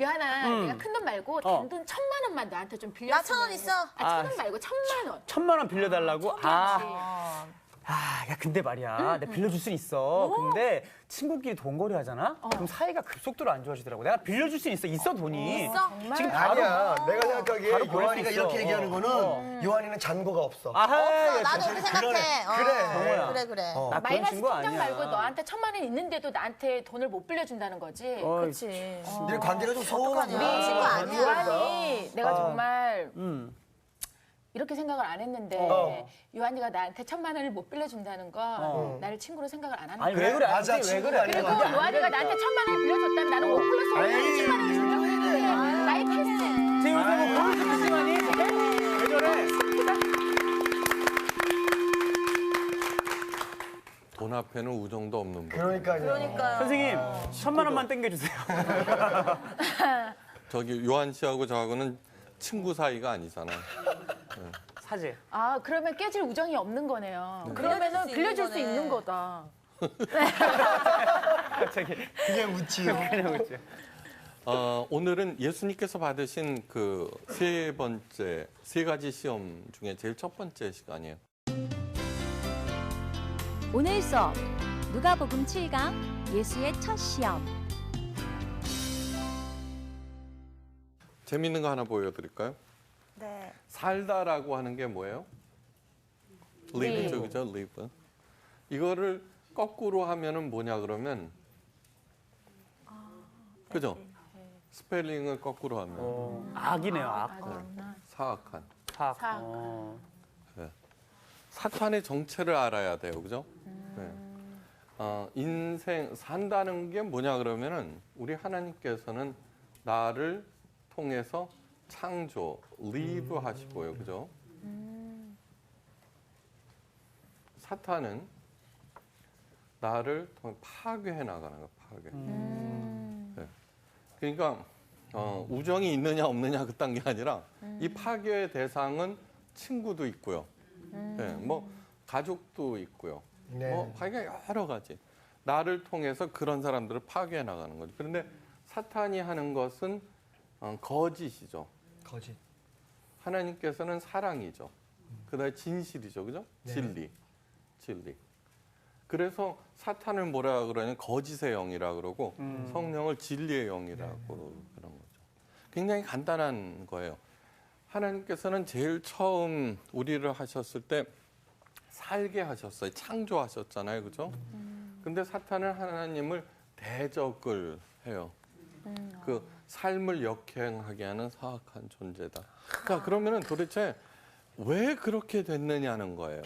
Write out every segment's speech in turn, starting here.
요한아, 내가 큰 돈 말고 단돈 1,000만 원만 너한테 좀 빌려. 나 1,000원 있어. 1,000원 말고 1,000만 원. 1,000만 원 빌려달라고? 야, 근데 말이야. 내가 빌려줄 수 있어. 근데 친구끼리 돈거래 하잖아? 그럼 사이가 급속도로 안 좋아지더라고. 내가 빌려줄 수 있어, 돈이. 있어? 지금 바로, 아니야. 내가 생각하기에 바로 보낼 수 요한이가 있어. 이렇게 얘기하는 거는 요한이는 잔고가 없어. 아하, 나도 그렇게 생각해. 그래. 그래. 나 그런 마이너스 친구 통장 아니야. 말고 너한테 1,000만 원 있는데도 나한테 돈을 못 빌려준다는 거지. 그렇지. 네 관계가 좀 서운하냐. 우리 친구 아니야. 요한이 내가 정말 이렇게 생각을 안 했는데 요한이가 나한테 1,000만 원을 못 빌려준다는 거 나를 친구로 생각을 안 하는 아니, 거야. 왜 그래? 맞아, 왜 친구 그래? 아니야. 그리고 요한이가 나한테 1,000만 원을 빌려줬다면 나는 5 플러스 5는 30만 원을 준다고 했는데 나의 패스. 지금 요새 뭐 보여주겠지만이? 왜 저래? 돈 앞에는 우정도 없는 분. 그러니까요. 선생님, 1,000만 원만 땡겨주세요. 저기 요한 씨하고 저하고는 친구 사이가 아니잖아요. 사실. 아, 그러면 깨질 우정이 없는 거네요. 그러면은 빌려줄 수 있는 거다. 갑자기. 그냥 웃지요. 그냥 웃지. 오늘은 예수님께서 받으신 그 세 가지 시험 중에 제일 첫 번째 시간이에요. 오늘 수업 누가복음 7강 예수의 첫 시험. 재밌는 거 하나 보여드릴까요? 네. 살다라고 하는 게 뭐예요? live죠, 그죠? live. 이거를 거꾸로 하면은 뭐냐 그러면, 그죠? 스펠링을 거꾸로 하면 악이네요, 악. 사악한. 악. 사탄의 정체를 알아야 돼요, 그죠? 네. 인생 산다는 게 뭐냐 그러면은 우리 하나님께서는 나를 통해서 창조, live 하시고요, 그죠? 사탄은 나를 통해 파괴해 나가는 거예요, 파괴. 네. 그러니까 우정이 있느냐 없느냐 그딴 게 아니라 이 파괴의 대상은 친구도 있고요, 네, 뭐 가족도 있고요, 뭐 파괴가 여러 가지. 나를 통해서 그런 사람들을 파괴해 나가는 거죠. 그런데 사탄이 하는 것은 거짓이죠. 거짓. 하나님께서는 사랑이죠. 그다음에 진실이죠, 그죠? 진리. 그래서 사탄을 뭐라 그러냐면 거짓의 영이라 그러고 성령을 진리의 영이라고 그런 거죠. 굉장히 간단한 거예요. 하나님께서는 제일 처음 우리를 하셨을 때 살게 하셨어요. 창조하셨잖아요, 그죠? 근데 사탄은 하나님을 대적을 해요. 그 삶을 역행하게 하는 사악한 존재다. 자, 그러면은 도대체 왜 그렇게 됐느냐는 거예요.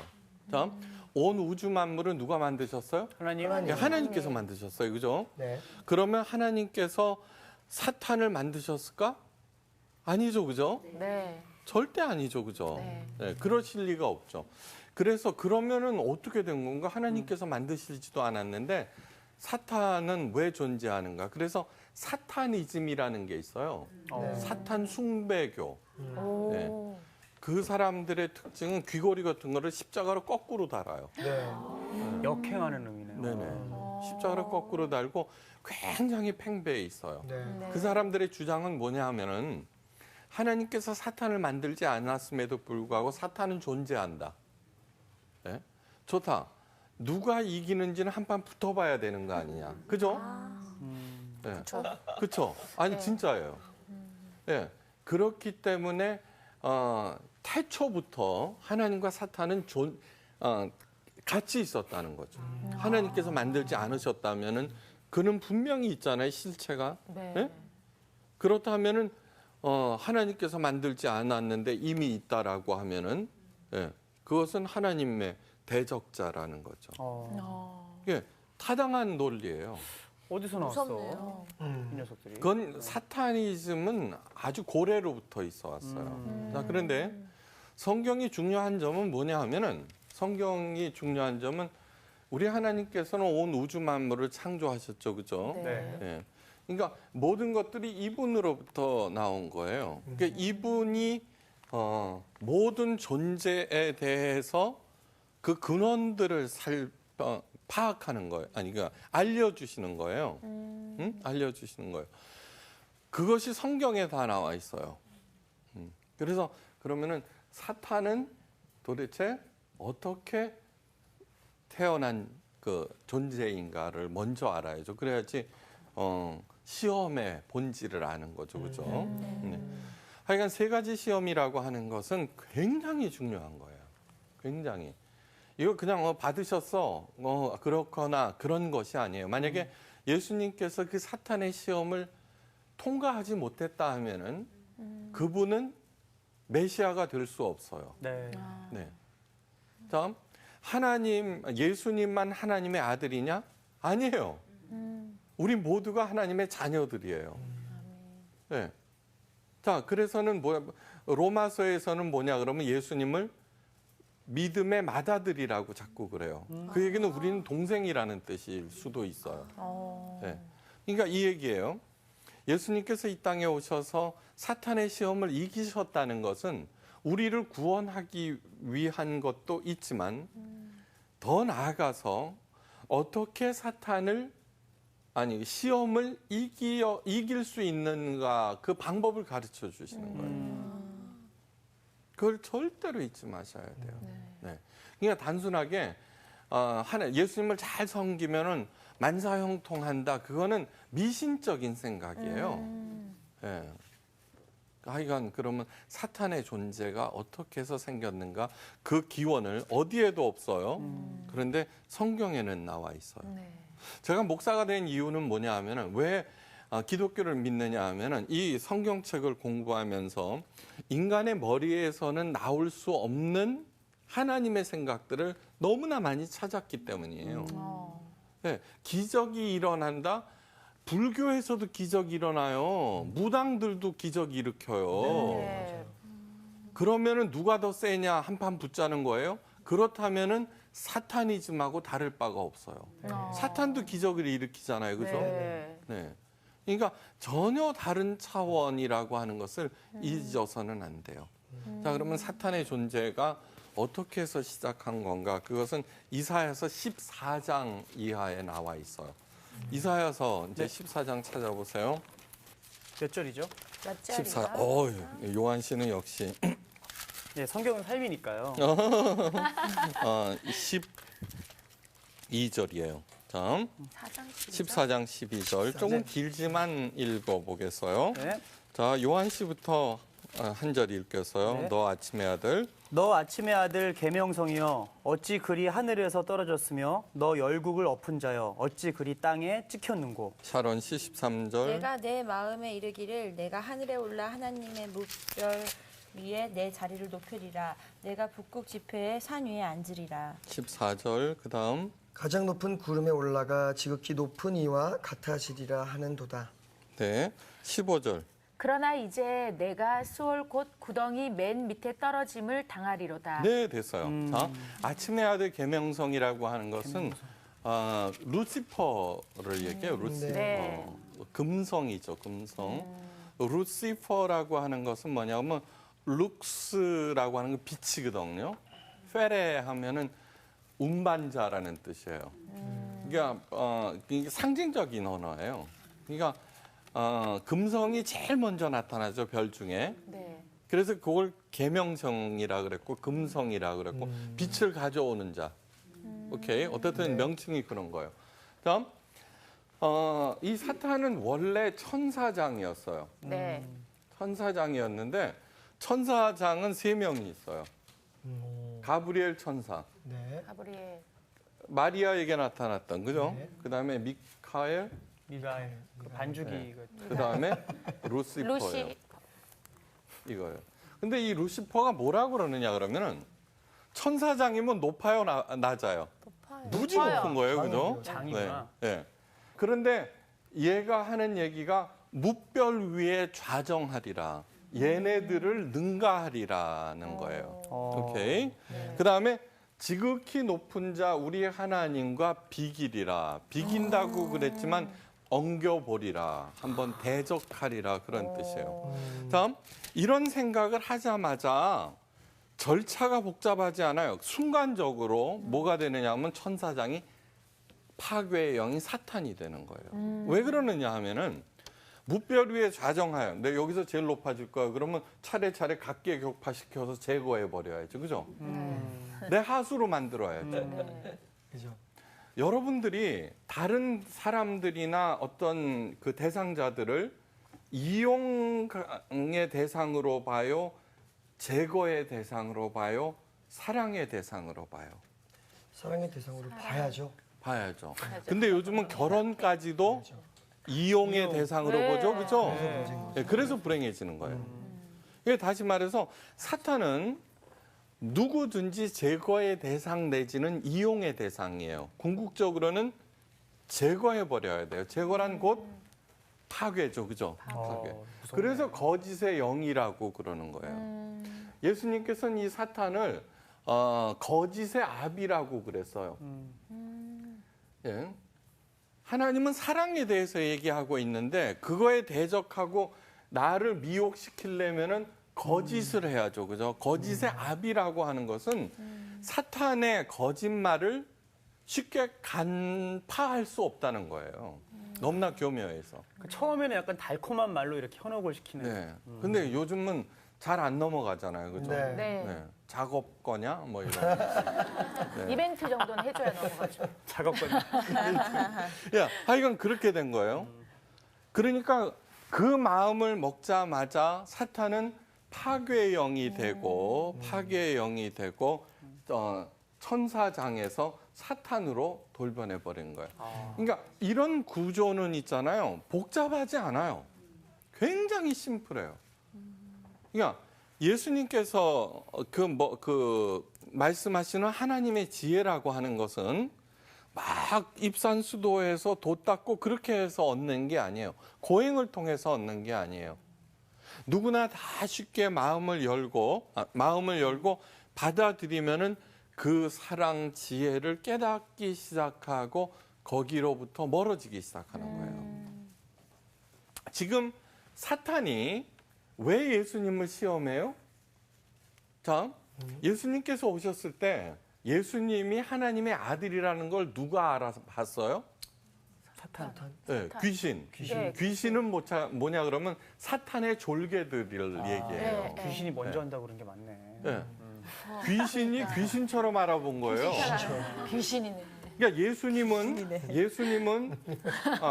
자, 온 우주 만물을 누가 만드셨어요? 하나님께서 만드셨어요, 그죠? 네. 그러면 하나님께서 사탄을 만드셨을까? 아니죠, 그죠? 네. 절대 아니죠, 그죠? 네, 그러실 리가 없죠. 그래서 그러면은 어떻게 된 건가? 하나님께서 만드시지도 않았는데 사탄은 왜 존재하는가? 그래서 사타니즘이라는 게 있어요. 사탄 숭배교. 네. 그 사람들의 특징은 귀걸이 같은 거를 십자가로 거꾸로 달아요. 역행하는 의미네요. 네네. 십자가를 거꾸로 달고 굉장히 팽배해 있어요. 네. 그 사람들의 주장은 뭐냐 하면은 하나님께서 사탄을 만들지 않았음에도 불구하고 사탄은 존재한다. 네? 좋다. 누가 이기는지는 한판 붙어봐야 되는 거 아니냐. 그죠? 네. 그쵸. 아니, 진짜예요. 네. 그렇기 때문에, 태초부터 하나님과 사탄은 같이 있었다는 거죠. 하나님께서 만들지 않으셨다면은 그는 분명히 있잖아요, 실체가. 네? 그렇다면은, 하나님께서 만들지 않았는데 이미 있다라고 하면은, 예, 그것은 하나님의 대적자라는 거죠. 예, 타당한 논리예요. 어디서 나왔어? 무섭네요. 이 녀석들이. 그건 사타니즘은 아주 고래로부터 있어 왔어요. 자, 그런데 성경이 중요한 점은 뭐냐 하면은 성경이 중요한 점은 우리 하나님께서는 온 우주 만물을 창조하셨죠, 그죠? 네. 예. 그러니까 모든 것들이 이분으로부터 나온 거예요. 그러니까 이분이 모든 존재에 대해서 그 근원들을 파악하는 거예요. 아니, 그러니까 알려주시는 거예요. 응? 알려주시는 거예요. 그것이 성경에 다 나와 있어요. 그래서 그러면은 사탄은 도대체 어떻게 태어난 그 존재인가를 먼저 알아야죠. 그래야지 시험의 본질을 아는 거죠, 그죠? 네. 하여간 세 가지 시험이라고 하는 것은 굉장히 중요한 거예요. 굉장히. 이거 그냥 받으셨어, 그렇거나 그런 것이 아니에요. 만약에 예수님께서 그 사탄의 시험을 통과하지 못했다 하면은 그분은 메시아가 될 수 없어요. 네. 네. 다음, 예수님만 하나님의 아들이냐? 아니에요. 우리 모두가 하나님의 자녀들이에요. 네. 자, 그래서는 로마서에서는 뭐냐 그러면 예수님을 믿음의 맏아들이라고 자꾸 그래요. 그 얘기는 우리는 동생이라는 뜻일 수도 있어요. 네. 그러니까 이 얘기예요. 예수님께서 이 땅에 오셔서 사탄의 시험을 이기셨다는 것은 우리를 구원하기 위한 것도 있지만 더 나아가서 어떻게 시험을 이길 수 있는가 그 방법을 가르쳐 주시는 거예요. 그걸 절대로 잊지 마셔야 돼요. 네. 그러니까 단순하게 예수님을 잘 섬기면은 만사형통한다. 그거는 미신적인 생각이에요. 네. 하여간 그러면 사탄의 존재가 어떻게 해서 생겼는가 그 기원을 어디에도 없어요. 그런데 성경에는 나와 있어요. 네. 제가 목사가 된 이유는 뭐냐 하면은 왜 기독교를 믿느냐 하면은 이 성경책을 공부하면서 인간의 머리에서는 나올 수 없는 하나님의 생각들을 너무나 많이 찾았기 때문이에요. 네, 기적이 일어난다. 불교에서도 기적이 일어나요. 무당들도 기적이 일으켜요. 네. 그러면은 누가 더 세냐 한판 붙자는 거예요. 그렇다면은 사타니즘하고 다를 바가 없어요. 사탄도 기적을 일으키잖아요. 그죠? 네. 네. 그러니까 전혀 다른 차원이라고 하는 것을 잊어서는 안 돼요. 자, 그러면 사탄의 존재가 어떻게 해서 시작한 건가? 그것은 이사야서 14장 이하에 나와 있어요. 이사야서 이제 14장 찾아보세요. 몇 절이죠? 몇 절이야? 14. 요한 씨는 역시 네, 성경은 삶이니까요. 12절이에요. 자, 14장 12절. 조금 길지만 읽어보겠어요. 네. 자, 요한 씨부터 한 절 읽겠어요. 네. 너 아침의 아들. 너 아침의 아들 계명성이여 어찌 그리 하늘에서 떨어졌으며 너 열국을 엎은 자여 어찌 그리 땅에 찍혔는고. 샤론 씨 13절. 내가 내 마음에 이르기를 내가 하늘에 올라 하나님의 묵별 위에 내 자리를 높이리라. 내가 북극 지폐의 산 위에 앉으리라. 14절. 그다음 가장 높은 구름에 올라가 지극히 높은 이와 같아지리라 하는도다. 네. 15절. 그러나 이제 내가 수월 곧 구덩이 맨 밑에 떨어짐을 당하리로다. 네, 됐어요. 자, 아침의 아들 계명성이라고 하는 것은 루시퍼를 얘기해요. 루시퍼. 네. 금성이죠, 금성. 루시퍼라고 하는 것은 뭐냐면 룩스라고 하는 건 빛이거든요. 페레 하면은 운반자라는 뜻이에요. 그러니까 이게 상징적인 언어예요. 그러니까 금성이 제일 먼저 나타나죠, 별 중에. 네. 그래서 그걸 계명성이라 그랬고 금성이라 그랬고 빛을 가져오는 자. 오케이. 어쨌든 명칭이 그런 거예요. 다음 이 사탄은 원래 천사장이었어요. 네. 천사장이었는데 천사장은 3명이 있어요. 가브리엘 천사, 네. 가브리엘. 마리아에게 나타났던, 그죠? 네. 그다음에 미카엘, 미가엘 그 반죽이 네. 그 그다음에 루시퍼예요. 루시. 이거예요. 근데 이 루시퍼가 뭐라 그러느냐 그러면은 천사장이면 높아요, 낮아요? 무지 높아요. 높은 거예요, 그죠? 장이구나. 네. 네. 그런데 얘가 하는 얘기가 뭇별 위에 좌정하리라. 얘네들을 능가하리라는 거예요. 오케이. 그다음에 지극히 높은 자 우리 하나님과 비기리라. 비긴다고 그랬지만 엉겨보리라. 한번 대적하리라 그런 뜻이에요. 다음 이런 생각을 하자마자 절차가 복잡하지 않아요. 순간적으로 뭐가 되느냐 하면 천사장이 파괴의 영이 사탄이 되는 거예요. 왜 그러느냐 하면은 무별 위에 좌정하여. 내 여기서 제일 높아질 거야. 그러면 차례차례 각계 격파시켜서 제거해 버려야죠. 그죠? 내 하수로 만들어야죠. 그죠. 여러분들이 다른 사람들이나 어떤 그 대상자들을 이용의 대상으로 봐요, 제거의 대상으로 봐요, 사랑의 대상으로 봐요. 사랑의 대상으로 봐야죠. 봐야죠. 근데 요즘은 결혼까지도 이용의 대상으로 보죠, 그죠? 네, 그래서 불행해지는 거예요. 다시 말해서 사탄은 누구든지 제거의 대상 내지는 이용의 대상이에요. 궁극적으로는 제거해 버려야 돼요. 제거란 곧 파괴죠, 그죠? 파괴. 그래서 거짓의 영이라고 그러는 거예요. 예수님께서는 이 사탄을 거짓의 아비라고 그랬어요. 예. 하나님은 사랑에 대해서 얘기하고 있는데 그거에 대적하고 나를 미혹시키려면은 거짓을 해야죠. 그죠? 거짓의 아비라고 하는 것은 사탄의 거짓말을 쉽게 간파할 수 없다는 거예요. 너무나 교묘해서. 처음에는 약간 달콤한 말로 이렇게 현혹을 시키는. 네. 근데 요즘은 잘 안 넘어가잖아요. 그죠? 네. 네. 네. 작업 거냐? 뭐 이런. 네. 이벤트 정도는 해줘야 넘어가죠. 작업권. 야, 하여간 그렇게 된 거예요. 그러니까 그 마음을 먹자마자 사탄은 파괴의 영이 되고 파괴의 영이 되고 천사장에서 사탄으로 돌변해 버린 거예요. 그러니까 이런 구조는 있잖아요. 복잡하지 않아요. 굉장히 심플해요. 그러니까 예수님께서 말씀하시는 하나님의 지혜라고 하는 것은 막 입산수도해서 도 닦고 그렇게 해서 얻는 게 아니에요. 고행을 통해서 얻는 게 아니에요. 누구나 다 쉽게 마음을 열고 받아들이면은 그 사랑 지혜를 깨닫기 시작하고 거기로부터 멀어지기 시작하는 거예요. 지금 사탄이 왜 예수님을 시험해요? 자, 예수님께서 오셨을 때 예수님이 하나님의 아들이라는 걸 누가 알아봤어요? 사탄. 네, 귀신. 네. 귀신은 뭐냐 그러면 사탄의 졸개들을 얘기해요. 네. 귀신이 먼저 한다고 그런 게 맞네. 네. 귀신이 귀신처럼 알아본 거예요. 귀신이네. 그러니까 예수님은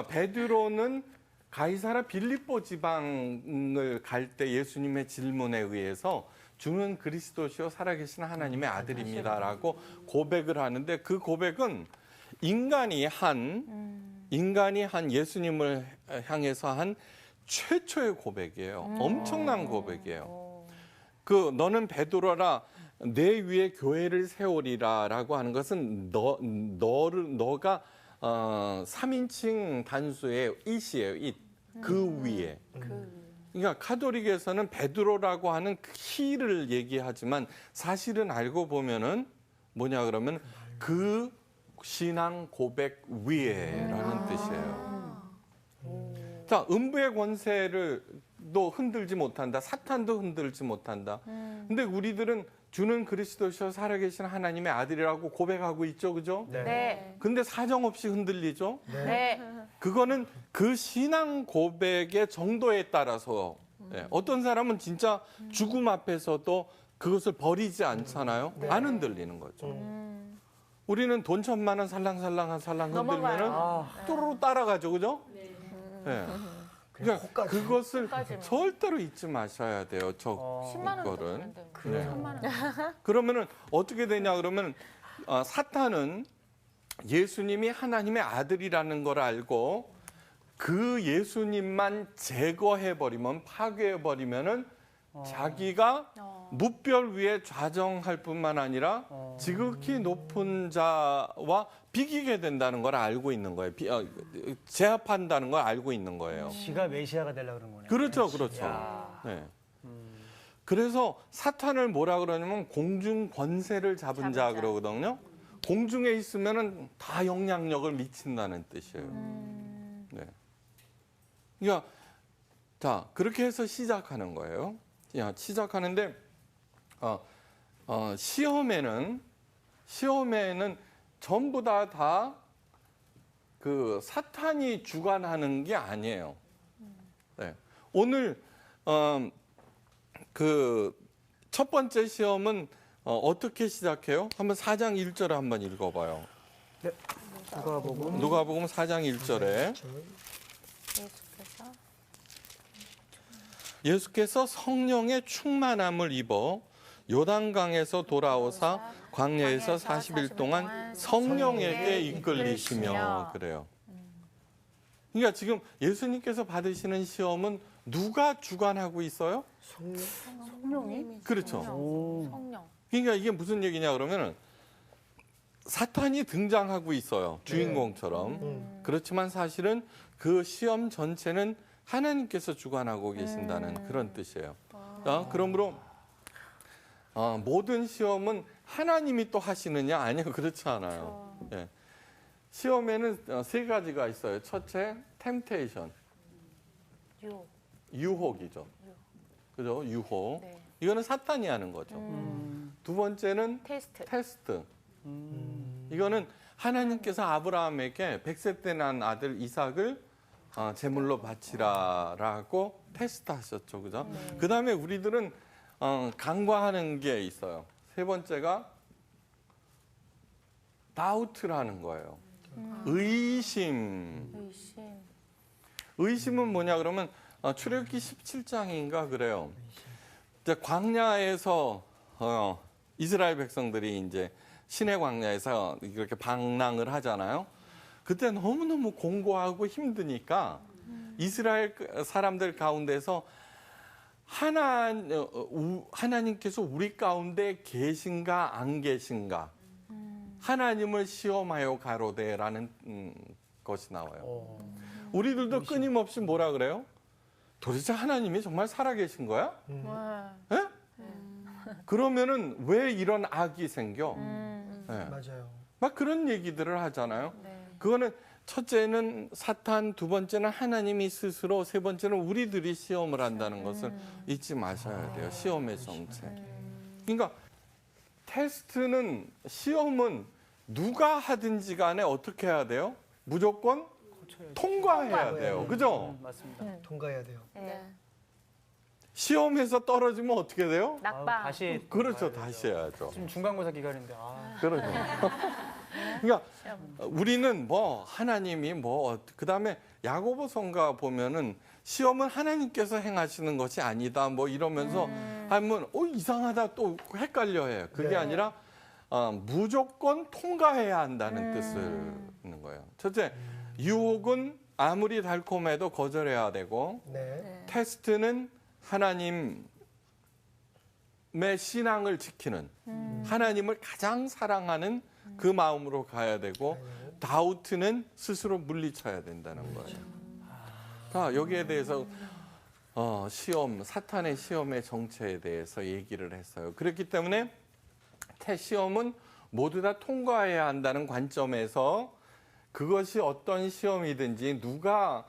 베드로는 가이사라 빌립보 지방을 갈 때 예수님의 질문에 의해서 주는 그리스도시요 살아계신 하나님의 아들입니다라고 고백을 하는데 그 고백은 인간이 한 예수님을 향해서 한 최초의 고백이에요. 엄청난 고백이에요. 너는 베드로라 내 위에 교회를 세우리라라고 하는 것은 너가 3인칭 단수의 it이에요. 그 위에. 그러니까 카톨릭에서는 베드로라고 하는 키를 얘기하지만 사실은 알고 보면은 뭐냐 그러면 그 신앙 고백 위에라는 뜻이에요. 자, 음부의 권세를도 흔들지 못한다. 사탄도 흔들지 못한다. 근데 우리들은 주는 그리스도시요 살아계신 하나님의 아들이라고 고백하고 있죠. 그죠? 네. 근데 사정없이 흔들리죠. 네. 그거는 그 신앙 고백의 정도에 따라서 어떤 사람은 진짜 죽음 앞에서도 그것을 버리지 않잖아요. 안 흔들리는 거죠. 우리는 돈 1,000만 원 살랑살랑 흔들면은 또르르 따라가죠. 그죠? 네. 그러니까 그것을 절대로 잊지 마셔야 돼요. 10만 원 그거는. 되는데. 네. 3만 원. 그러면은 어떻게 되냐 그러면 사탄은 예수님이 하나님의 아들이라는 걸 알고 그 예수님만 제거해버리면 파괴해버리면은 자기가 무별 위에 좌정할 뿐만 아니라 지극히 높은 자와 비기게 된다는 걸 알고 있는 거예요. 제압한다는 걸 알고 있는 거예요. 지가 메시아가 되려고 그런 거네. 그렇죠, 그렇죠. 네. 그래서 사탄을 뭐라 그러냐면 공중 권세를 잡은 자 그러거든요. 공중에 있으면은 다 영향력을 미친다는 뜻이에요. 네. 그러니까 자 그렇게 해서 시작하는 거예요. 시작하는데 시험에는 전부 다 그 사탄이 주관하는 게 아니에요. 오늘 그 첫 번째 시험은 어떻게 시작해요? 한번 4장 1절에 한번 읽어봐요. 네. 누가복음 누가복음 4장 1절에 예수께서 성령의 충만함을 입어 요단강에서 돌아오사 광야에서 40일 동안 성령에게 이끌리시며 그래요. 그러니까 지금 예수님께서 받으시는 시험은 누가 주관하고 있어요? 성령이? 그렇죠. 성령. 그러니까 이게 무슨 얘기냐 그러면은 사탄이 등장하고 있어요. 주인공처럼. 그렇지만 사실은 그 시험 전체는 하나님께서 주관하고 계신다는 그런 뜻이에요. 그러므로 모든 시험은 하나님이 또 하시느냐? 아니요, 그렇지 않아요. 예. 시험에는 세 가지가 있어요. 첫째, 템테이션. 유혹이죠. 그죠? 유혹. 네. 이거는 사탄이 하는 거죠. 두 번째는 테스트. 이거는 하나님께서 아브라함에게 100세 때 난 아들 이삭을 제물로 바치라라고 테스트하셨죠, 그죠? 그 다음에 우리들은 간과하는 게 있어요. 세 번째가 다우트라는 거예요. 의심. 의심은 뭐냐 그러면 출애굽기 17장인가 그래요. 이제 광야에서 이스라엘 백성들이 이제 시내 광야에서 이렇게 방랑을 하잖아요. 그때 너무너무 공고하고 힘드니까 이스라엘 사람들 가운데서 하나님께서 우리 가운데 계신가 안 계신가 하나님을 시험하여 가로되라는 것이 나와요. 우리들도 끊임없이 뭐라 그래요? 도대체 하나님이 정말 살아계신 거야? 예? 그러면은 왜 이런 악이 생겨? 예. 맞아요. 막 그런 얘기들을 하잖아요. 네. 그거는 첫째는 사탄, 두 번째는 하나님이 스스로, 세 번째는 우리들이 시험을 한다는 것을 잊지 마셔야 돼요. 시험의 정체. 그러니까 테스트는 시험은 누가 하든지 간에 어떻게 해야 돼요? 무조건 통과해야 돼요. 그죠? 맞습니다. 통과해야 돼요. 네. 시험에서 떨어지면 어떻게 돼요? 낙방. 다시 그렇죠. 다시 해야죠. 지금 중간고사 기간인데 그렇죠. 그러니까 우리는 뭐 하나님이 뭐 그다음에 야고보서인가 보면은 시험은 하나님께서 행하시는 것이 아니다 뭐 이러면서 하면 이상하다 또 헷갈려해요. 그게 네. 아니라 무조건 통과해야 한다는 뜻을 있는 거예요. 첫째, 유혹은 아무리 달콤해도 거절해야 되고 네. 테스트는 하나님의 신앙을 지키는 하나님을 가장 사랑하는 그 마음으로 가야 되고 다우트는 스스로 물리쳐야 된다는 거예요. 자, 여기에 대해서 시험, 사탄의 시험의 정체에 대해서 얘기를 했어요. 그렇기 때문에 시험은 모두 다 통과해야 한다는 관점에서 그것이 어떤 시험이든지 누가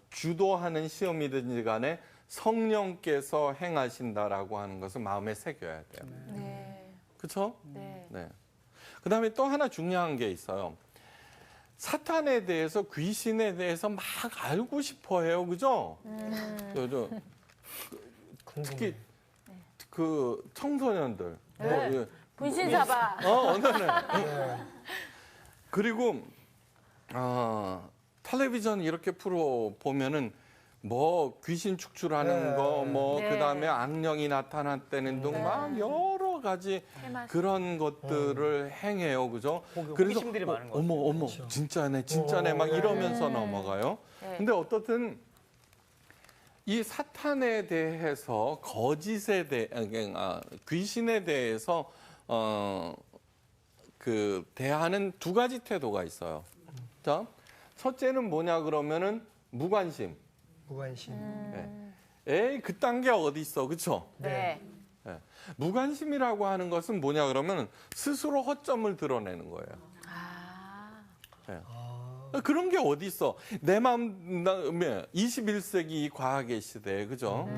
주도하는 시험이든지 간에 성령께서 행하신다라고 하는 것을 마음에 새겨야 돼요. 네. 그렇죠? 네. 네. 그다음에 또 하나 중요한 게 있어요. 사탄에 대해서, 귀신에 대해서 막 알고 싶어해요, 그죠? 특히 그 청소년들, 네. 분신사바. 네. 그리고 텔레비전 이렇게 프로 보면은 뭐 귀신 축출하는 네. 거, 뭐 네. 그다음에 악령이 나타났다는 등 막 여러 가지 그런 것들을 행해요, 그죠? 호기심들이 많은 것 같아요. 어머, 진짜네, 막 이러면서 넘어가요. 네. 근데 어떻든 이 사탄에 대해서 거짓에 대해, 귀신에 대해서 대하는 두 가지 태도가 있어요. 자, 첫째는 뭐냐 그러면은 무관심. 무관심. 에이, 그딴 게 어디 있어, 그렇죠? 네. 무관심이라고 하는 것은 뭐냐 그러면 스스로 허점을 드러내는 거예요. 그런 게 어디 있어? 내 마음에 21세기 이 과학의 시대에, 그죠?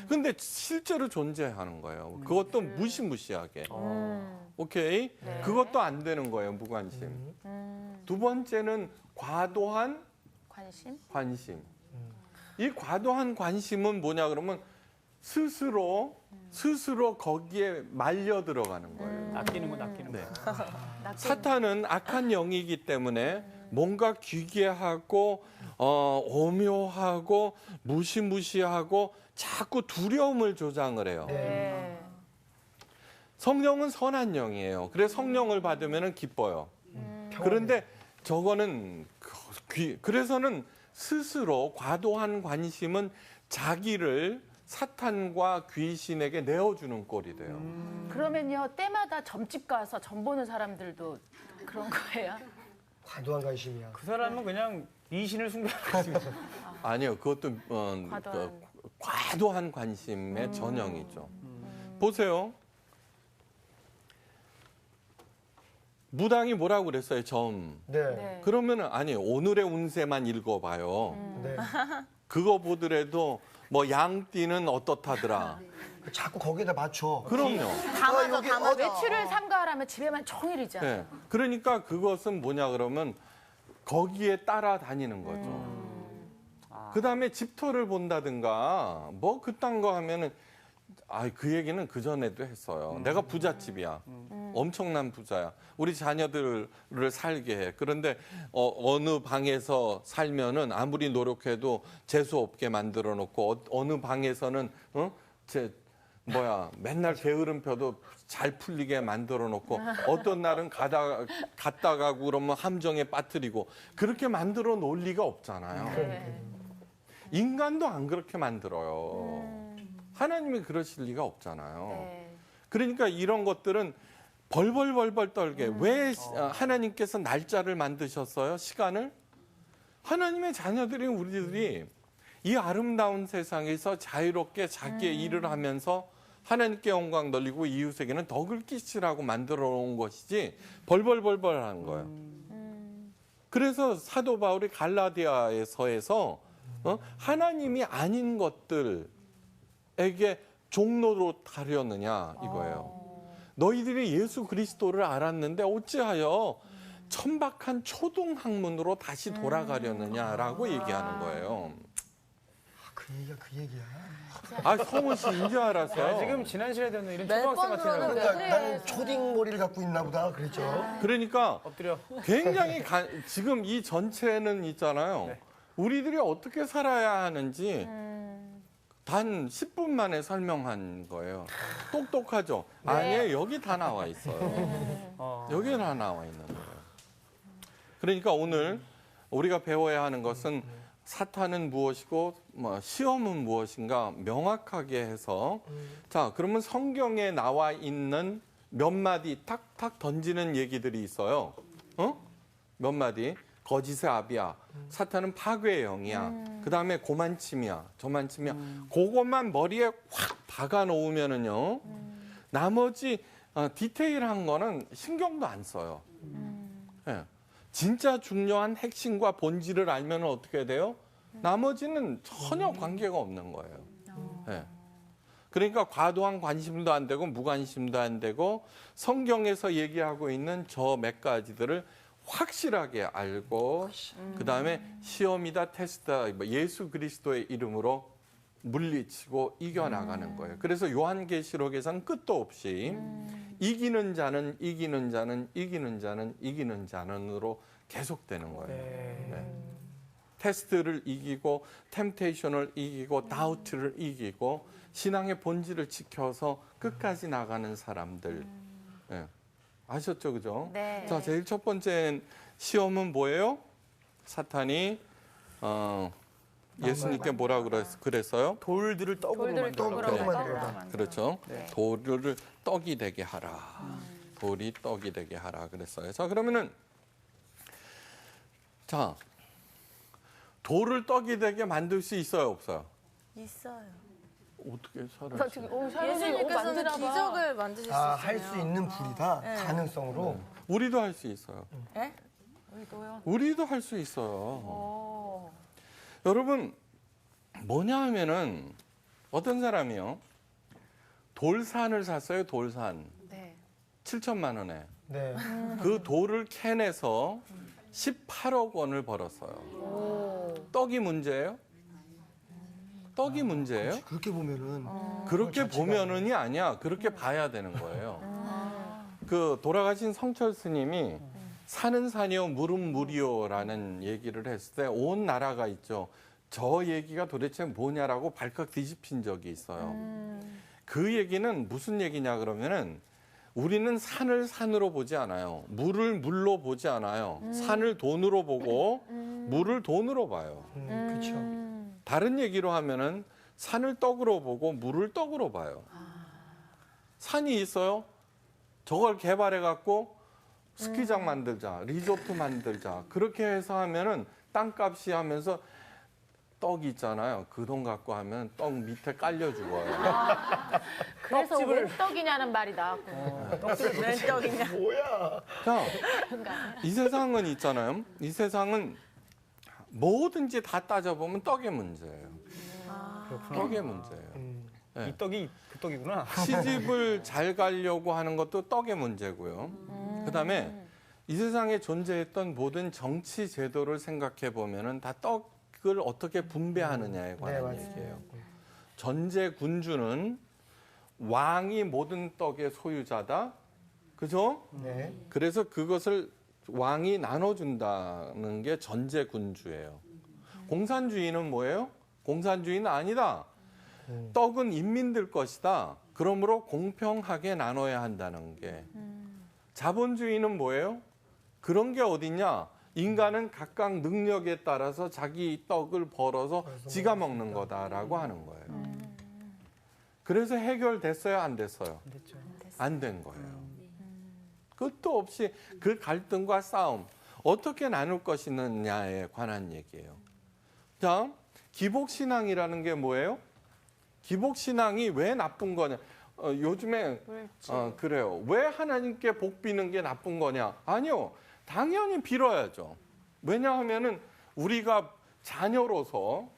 근데 실제로 존재하는 거예요. 그것도 무시무시하게. 오케이? 네. 그것도 안 되는 거예요, 무관심. 두 번째는 과도한 관심? 관심. 이 과도한 관심은 뭐냐 그러면 스스로 거기에 말려 들어가는 거예요. 낚이는 거 낚이는 거. 네. 사탄은 악한 영이기 때문에 뭔가 기괴하고 오묘하고 무시무시하고 자꾸 두려움을 조장을 해요. 네. 성령은 선한 영이에요. 그래서 성령을 받으면 기뻐요. 그런데 저거는 그래서는 스스로 과도한 관심은 자기를 사탄과 귀신에게 내어주는 꼴이 돼요. 그러면요 때마다 점집 가서 점 보는 사람들도 그런 거예요? 과도한 관심이야. 그 사람은 그냥 미신을 숭배하는 거지. 아니요, 그것도 과도한 관심의 전형이죠. 보세요. 무당이 뭐라고 그랬어요, 점. 네. 네. 그러면은 아니 오늘의 운세만 읽어봐요. 네. 그거 보더라도 뭐 양띠는 어떻다더라. 자꾸 거기에다 맞춰. 그럼요. 다 맞아, 여기 다 맞아. 외출을 삼가하라면 집에만 종일이잖아. 네. 그러니까 그것은 뭐냐 그러면 거기에 따라다니는 거죠. 그다음에 집터를 본다든가 뭐 그딴 거 하면은 그 얘기는 그 전에도 했어요. 내가 부잣집이야. 엄청난 부자야. 우리 자녀들을 살게 해. 그런데 어느 방에서 살면은 아무리 노력해도 재수 없게 만들어 놓고 어느 방에서는 맨날 게으름 펴도 잘 풀리게 만들어 놓고 어떤 날은 갔다 가고 그러면 함정에 빠뜨리고 그렇게 만들어 놓을 리가 없잖아요. 네. 인간도 안 그렇게 만들어요. 하나님이 그러실 리가 없잖아요. 네. 그러니까 이런 것들은 벌벌 떨게 왜 하나님께서 날짜를 만드셨어요? 시간을? 하나님의 자녀들인 우리들이 이 아름다운 세상에서 자유롭게 자기의 일을 하면서 하나님께 영광 돌리고 이웃에게는 덕을 끼치라고 만들어 놓은 것이지 벌벌 하는 거예요. 그래서 사도 바울이 갈라디아에서에서 하나님이 아닌 것들에게 종로로 가려느냐 이거예요. 너희들이 예수 그리스도를 알았는데 어찌하여 천박한 초등학문으로 다시 돌아가려느냐라고 얘기하는 거예요. 그 얘기야. 성훈 씨 인지 알았어요. 지금 지난 시간에 듣는 이런 몇 초등학생 번 같은 들었는데. 거 나는 초딩 머리를 갖고 있나 보다 그랬죠. 그러니까 엎드려. 굉장히 지금 이 전체는 있잖아요. 네. 우리들이 어떻게 살아야 하는지 단 10분 만에 설명한 거예요. 똑똑하죠? 아니에요. 여기 다 나와 있어요. 여기 다 나와 있는 거예요. 그러니까 오늘 우리가 배워야 하는 것은 사탄은 무엇이고 시험은 무엇인가 명확하게 해서 자 그러면 성경에 나와 있는 몇 마디 탁탁 던지는 얘기들이 있어요. 몇 마디. 거짓의 아비야. 사탄은 파괴의 영이야. 그다음에 고만침이야. 저만침이야. 그것만 머리에 확 박아 놓으면은요. 나머지 디테일한 거는 신경도 안 써요. 예. 진짜 중요한 핵심과 본질을 알면 어떻게 돼요? 나머지는 전혀 관계가 없는 거예요. 예. 그러니까 과도한 관심도 안 되고 무관심도 안 되고 성경에서 얘기하고 있는 저 몇 가지들을 확실하게 알고 그다음에 시험이다 테스트다 예수 그리스도의 이름으로 물리치고 이겨나가는 거예요. 그래서 요한계시록에서는 끝도 없이 이기는 자는 이기는 자는 이기는 자는 이기는 자는으로 계속되는 거예요. 네. 테스트를 이기고 템테이션을 이기고 다우트를 이기고 신앙의 본질을 지켜서 끝까지 나가는 사람들. 네. 아셨죠, 그죠? 네. 자, 제일 첫 번째 시험은 뭐예요? 사탄이 예수님께 뭐라 그랬어요? 돌들을 떡으로 돌들을 만들어. 떡으로 떡으로 만들어. 만들어라. 그렇죠. 돌을 떡이 되게 하라. 돌이 떡이 되게 하라 그랬어요. 자, 그러면은 돌을 떡이 되게 만들 수 있어요, 없어요? 있어요. 어떻게 살아요? 나 지금 예수님께서는 만드나 봐. 기적을 만드실 수 있어요. 할 수 있는 불이다. 가능성으로. 우리도 할 수 있어요. 예? 우리도요. 우리도 할 수 있어요. 여러분 뭐냐 하면은 어떤 사람이요 돌산을 샀어요. 돌산 네. 7천만 원에 네. 그 돌을 캔에서 18억 원을 벌었어요. 떡이 문제예요? 떡이 문제예요? 그렇게 보면은 그렇게 보면은이 아니야. 그렇게 봐야 되는 거예요. 그 돌아가신 성철 스님이 산은 산이요, 물은 물이요라는 얘기를 했을 때 온 나라가 있죠. 저 얘기가 도대체 뭐냐라고 발칵 뒤집힌 적이 있어요. 그 얘기는 무슨 얘기냐 그러면은 우리는 산을 산으로 보지 않아요. 물을 물로 보지 않아요. 산을 돈으로 보고 물을 돈으로 봐요. 그렇죠. 다른 얘기로 하면은 산을 떡으로 보고 물을 떡으로 봐요. 산이 있어요. 저걸 개발해 갖고 스키장 만들자, 리조트 만들자. 그렇게 해서 하면은 땅값이 하면서 떡 있잖아요. 그 돈 갖고 하면 떡 밑에 깔려 죽어요. 그래서 왜 떡이냐는 말이 나왔고. 떡집을 웬 떡이냐. 뭐야? 자, 이 세상은 있잖아요. 이 세상은 뭐든지 다 따져보면 떡의 문제예요. 떡의 문제예요. 네. 이 떡이 그 떡이구나. 시집을 잘 가려고 하는 것도 떡의 문제고요. 그다음에 이 세상에 존재했던 모든 정치 제도를 생각해 보면은 다 떡을 어떻게 분배하느냐에 관한 맞아요. 얘기예요. 전제 군주는 왕이 모든 떡의 소유자다. 그죠? 네. 그래서 그것을 왕이 나눠준다는 게 전제 군주예요. 공산주의는 뭐예요? 공산주의는 아니다. 떡은 인민들 것이다. 그러므로 공평하게 나눠야 한다는 게. 자본주의는 뭐예요? 그런 게 어딨냐? 인간은 각각 능력에 따라서 자기 떡을 벌어서 지가 먹는 거다라고 하는 거예요. 그래서 해결됐어요? 안 됐어요? 안 된 거예요. 끝도 없이 그 갈등과 싸움, 어떻게 나눌 것이냐에 관한 얘기예요. 자, 기복신앙이라는 게 뭐예요? 기복신앙이 왜 나쁜 거냐? 요즘에 그래요. 왜 하나님께 복 비는 게 나쁜 거냐? 아니요. 당연히 빌어야죠. 왜냐하면은 우리가 자녀로서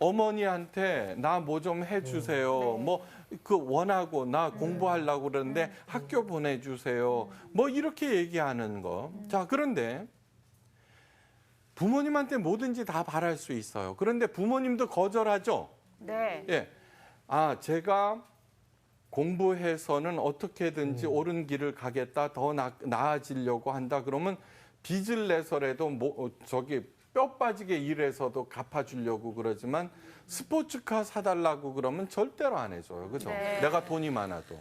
어머니한테 나 뭐 좀 해주세요. 뭐 그 원하고 나 공부하려고 그러는데 학교 보내주세요. 뭐 이렇게 얘기하는 거. 자, 그런데 부모님한테 뭐든지 다 바랄 수 있어요. 그런데 부모님도 거절하죠. 네. 예. 아, 제가 공부해서는 어떻게든지 옳은 길을 가겠다, 더 나아지려고 한다. 그러면 빚을 내서라도 뼈 빠지게 일해서도 갚아주려고 그러지만 스포츠카 사달라고 그러면 절대로 안 해줘요. 그죠? 네. 내가 돈이 많아도.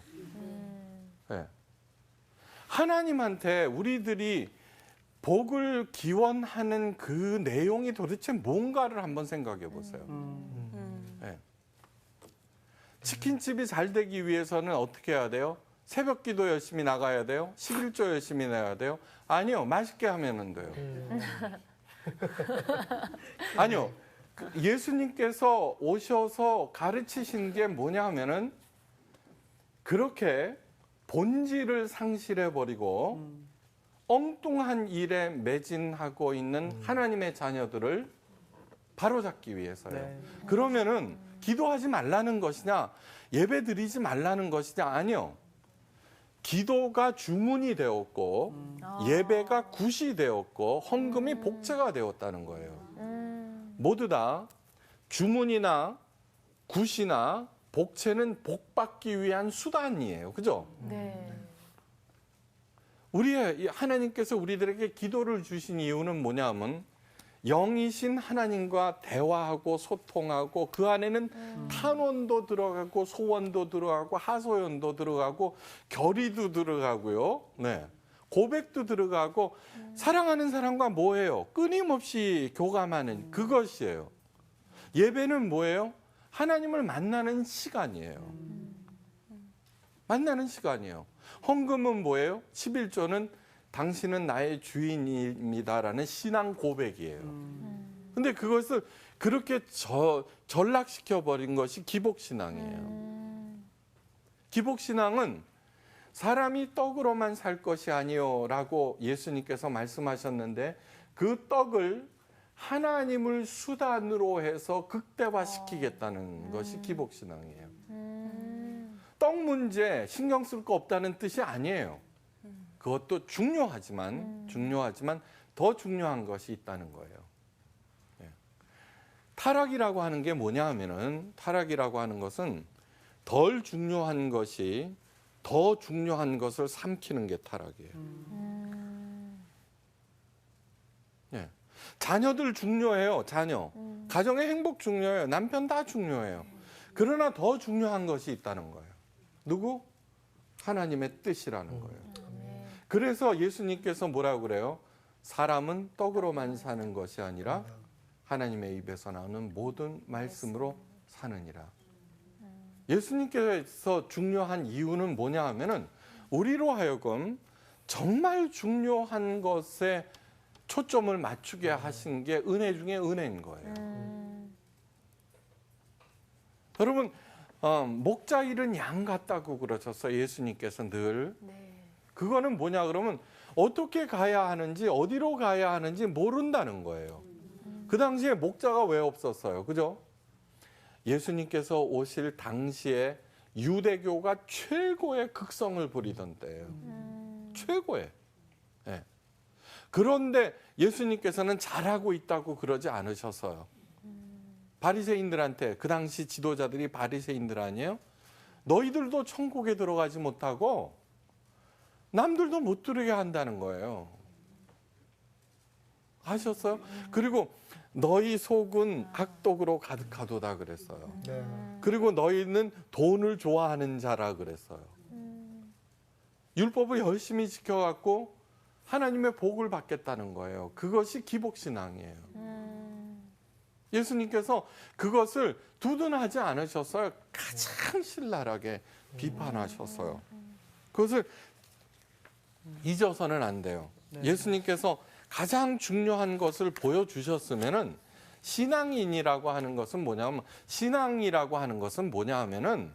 예. 하나님한테 우리들이 복을 기원하는 그 내용이 도대체 뭔가를 한번 생각해 보세요. 예. 치킨집이 잘 되기 위해서는 어떻게 해야 돼요? 새벽 기도 열심히 나가야 돼요? 11조 열심히 내야 돼요? 아니요. 맛있게 하면 돼요. 아니요. 예수님께서 오셔서 가르치신 게 뭐냐 하면은 그렇게 본질을 상실해버리고 엉뚱한 일에 매진하고 있는 하나님의 자녀들을 바로잡기 위해서요. 네. 그러면은 기도하지 말라는 것이냐, 예배 드리지 말라는 것이냐, 아니요. 기도가 주문이 되었고, 예배가 굿이 되었고, 헌금이 복제가 되었다는 거예요. 모두 다 주문이나 굿이나 복채는 복받기 위한 수단이에요. 그죠? 네. 하나님께서 우리들에게 기도를 주신 이유는 뭐냐면 영이신 하나님과 대화하고 소통하고 그 안에는 탄원도 들어가고 소원도 들어가고 하소연도 들어가고 결의도 들어가고요. 네. 고백도 들어가고 사랑하는 사람과 뭐예요? 끊임없이 교감하는 그것이에요. 예배는 뭐예요? 하나님을 만나는 시간이에요. 만나는 시간이에요. 헌금은 뭐예요? 11조는 당신은 나의 주인입니다라는 신앙 고백이에요. 근데 그것을 그렇게 전락시켜버린 것이 기복신앙이에요. 기복신앙은 사람이 떡으로만 살 것이 아니요라고 예수님께서 말씀하셨는데 그 떡을 하나님을 수단으로 해서 극대화시키겠다는 것이 기복신앙이에요. 떡 문제 신경 쓸 거 없다는 뜻이 아니에요. 그것도 중요하지만 더 중요한 것이 있다는 거예요. 예. 타락이라고 하는 게 뭐냐 하면은 타락이라고 하는 것은 덜 중요한 것이 더 중요한 것을 삼키는 게 타락이에요. 예. 자녀들 중요해요. 자녀. 가정의 행복 중요해요. 남편 다 중요해요. 그러나 더 중요한 것이 있다는 거예요. 누구? 하나님의 뜻이라는 거예요. 그래서 예수님께서 뭐라고 그래요? 사람은 떡으로만 사는 것이 아니라 하나님의 입에서 나오는 모든 말씀으로 사느니라. 예수님께서 중요한 이유는 뭐냐 하면은 우리로 하여금 정말 중요한 것에 초점을 맞추게 하신 게 은혜 중에 은혜인 거예요. 여러분, 목자 잃은 양 같다고 그러셨어요. 예수님께서 늘. 그거는 뭐냐 그러면 어떻게 가야 하는지 어디로 가야 하는지 모른다는 거예요. 그 당시에 목자가 왜 없었어요? 그죠? 예수님께서 오실 당시에 유대교가 최고의 극성을 부리던 때예요. 최고의. 네. 그런데 예수님께서는 잘하고 있다고 그러지 않으셨어요. 바리새인들한테 그 당시 지도자들이 바리새인들 아니에요? 너희들도 천국에 들어가지 못하고 남들도 못 들어게 한다는 거예요. 아셨어요? 그리고 너희 속은 악독으로 가득하도다 그랬어요. 네. 그리고 너희는 돈을 좋아하는 자라 그랬어요. 율법을 열심히 지켜갖고 하나님의 복을 받겠다는 거예요. 그것이 기복신앙이에요. 예수님께서 그것을 두둔하지 않으셨어요. 가장 신랄하게 비판하셨어요. 그것을 잊어서는 안 돼요. 예수님께서 가장 중요한 것을 보여주셨으면은 신앙인이라고 하는 것은 뭐냐면 신앙이라고 하는 것은 뭐냐 하면은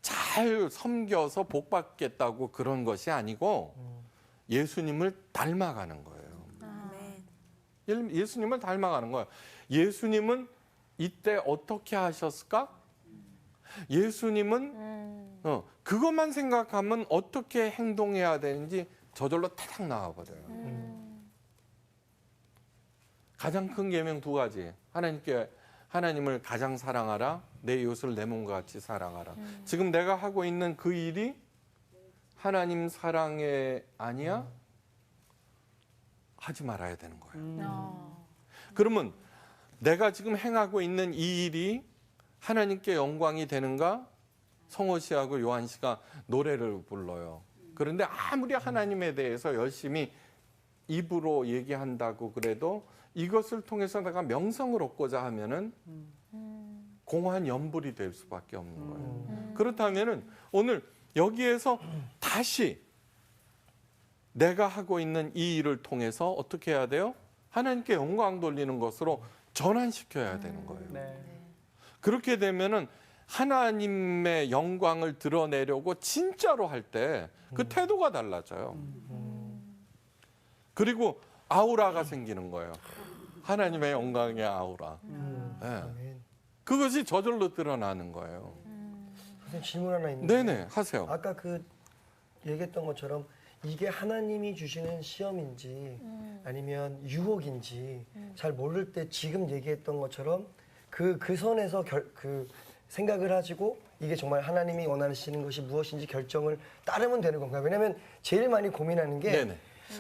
잘 섬겨서 복 받겠다고 그런 것이 아니고 예수님을 닮아가는 거예요. 예수님을 닮아가는 거예요. 예수님은 이때 어떻게 하셨을까? 예수님은 그것만 생각하면 어떻게 행동해야 되는지 저절로 타닥 나와버려요. 가장 큰 계명 두 가지. 하나님을 가장 사랑하라. 내 이웃을 내 몸과 같이 사랑하라. 지금 내가 하고 있는 그 일이 하나님 사랑이 아니야? 하지 말아야 되는 거예요. 그러면 내가 지금 행하고 있는 이 일이 하나님께 영광이 되는가? 성호 씨하고 요한 씨가 노래를 불러요. 그런데 아무리 하나님에 대해서 열심히 입으로 얘기한다고 그래도 이것을 통해서 내가 명성을 얻고자 하면은 공허한 연불이 될 수밖에 없는 거예요. 그렇다면은 오늘 여기에서 다시 내가 하고 있는 이 일을 통해서 어떻게 해야 돼요? 하나님께 영광 돌리는 것으로 전환시켜야 되는 거예요. 그렇게 되면은 하나님의 영광을 드러내려고 진짜로 할 때 그 태도가 달라져요. 그리고 아우라가 생기는 거예요. 하나님의 영광의 아우라. 네. 그것이 저절로 드러나는 거예요. 선생님 질문 하나 있는데. 네네, 하세요. 아까 그 얘기했던 것처럼 이게 하나님이 주시는 시험인지 아니면 유혹인지 잘 모를 때 지금 얘기했던 것처럼 그 선에서 그 생각을 하시고 이게 정말 하나님이 원하시는 것이 무엇인지 결정을 따르면 되는 건가요? 왜냐하면 제일 많이 고민하는 게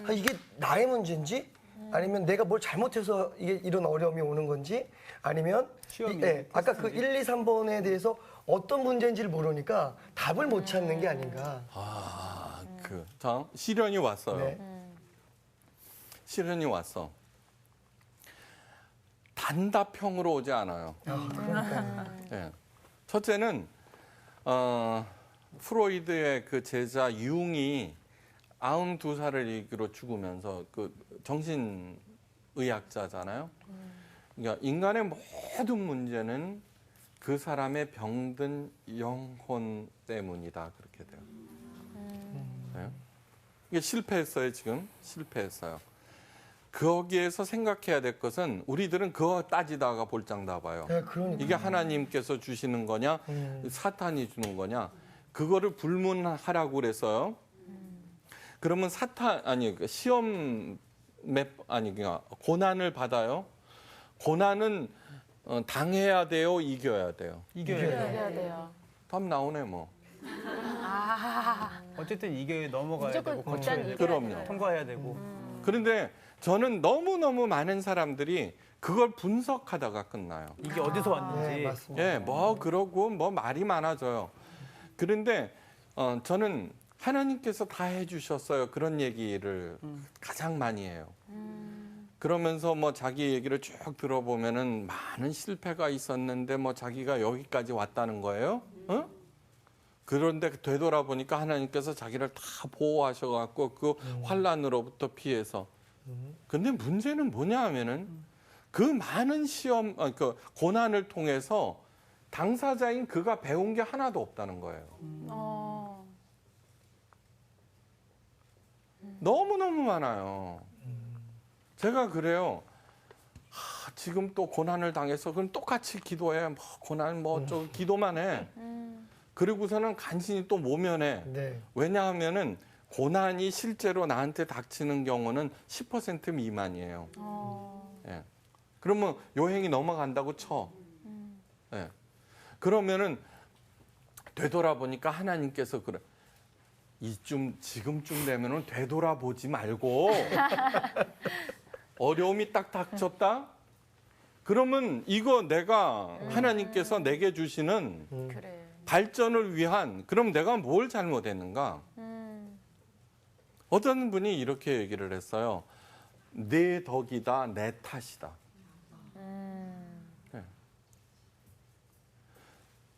아, 이게 나의 문제인지 아니면 내가 뭘 잘못해서 이게 이런 어려움이 오는 건지 아니면 아까 그 1, 2, 3번에 대해서 어떤 문제인지를 모르니까 답을 못 찾는 게 아닌가. 자, 시련이 왔어요. 네. 시련이 왔어. 단답형으로 오지 않아요. 네. 첫째는 프로이드의 그 제자 융이 92살을 일기로 죽으면서 그 정신의학자잖아요. 그러니까 인간의 모든 문제는 그 사람의 병든 영혼 때문이다 그렇게 돼요. 네? 이게 실패했어요 지금 실패했어요. 거기에서 생각해야 될 것은 우리들은 그거 따지다가 볼장 나봐요. 네, 그러니까. 이게 하나님께서 주시는 거냐 사탄이 주는 거냐 그거를 불문하라고 그래서요. 그러면 시험 그러니까 고난을 받아요. 고난은 당해야 돼요, 이겨야 돼요? 이겨야 이겨야 돼. 해야 돼요. 답 나오네 뭐. 어쨌든 이겨야 넘어가야 무조건 되고 거쳐야 일단 되고 그럼요. 통과해야 되고. 그런데 저는 너무너무 많은 사람들이 그걸 분석하다가 끝나요. 이게 어디서 왔는지. 네, 맞습니다. 예, 뭐 그러고 뭐 말이 많아져요. 그런데 저는 하나님께서 다 해주셨어요. 그런 얘기를 가장 많이 해요. 그러면서 뭐 자기 얘기를 쭉 들어보면은 많은 실패가 있었는데 뭐 자기가 여기까지 왔다는 거예요. 어? 그런데 되돌아보니까 하나님께서 자기를 다 보호하셔갖고 그 환란으로부터 피해서. 근데 문제는 뭐냐 하면은 그 많은 시험, 그 고난을 통해서 당사자인 그가 배운 게 하나도 없다는 거예요. 너무너무 많아요. 제가 그래요. 지금 또 고난을 당해서 그럼 똑같이 기도해. 뭐 고난 좀 기도만 해. 그리고서는 간신히 또 모면해. 네. 왜냐하면은 고난이 실제로 나한테 닥치는 경우는 10% 미만이에요. 예. 그러면 여행이 넘어간다고 쳐. 예. 그러면은 되돌아보니까 하나님께서 그래. 지금쯤 되면은 되돌아보지 말고 어려움이 딱 닥쳤다? 그러면 이거 내가 하나님께서 내게 주시는 그래. 발전을 위한 그럼 내가 뭘 잘못했는가? 어떤 분이 이렇게 얘기를 했어요. 내 덕이다, 내 탓이다. 네.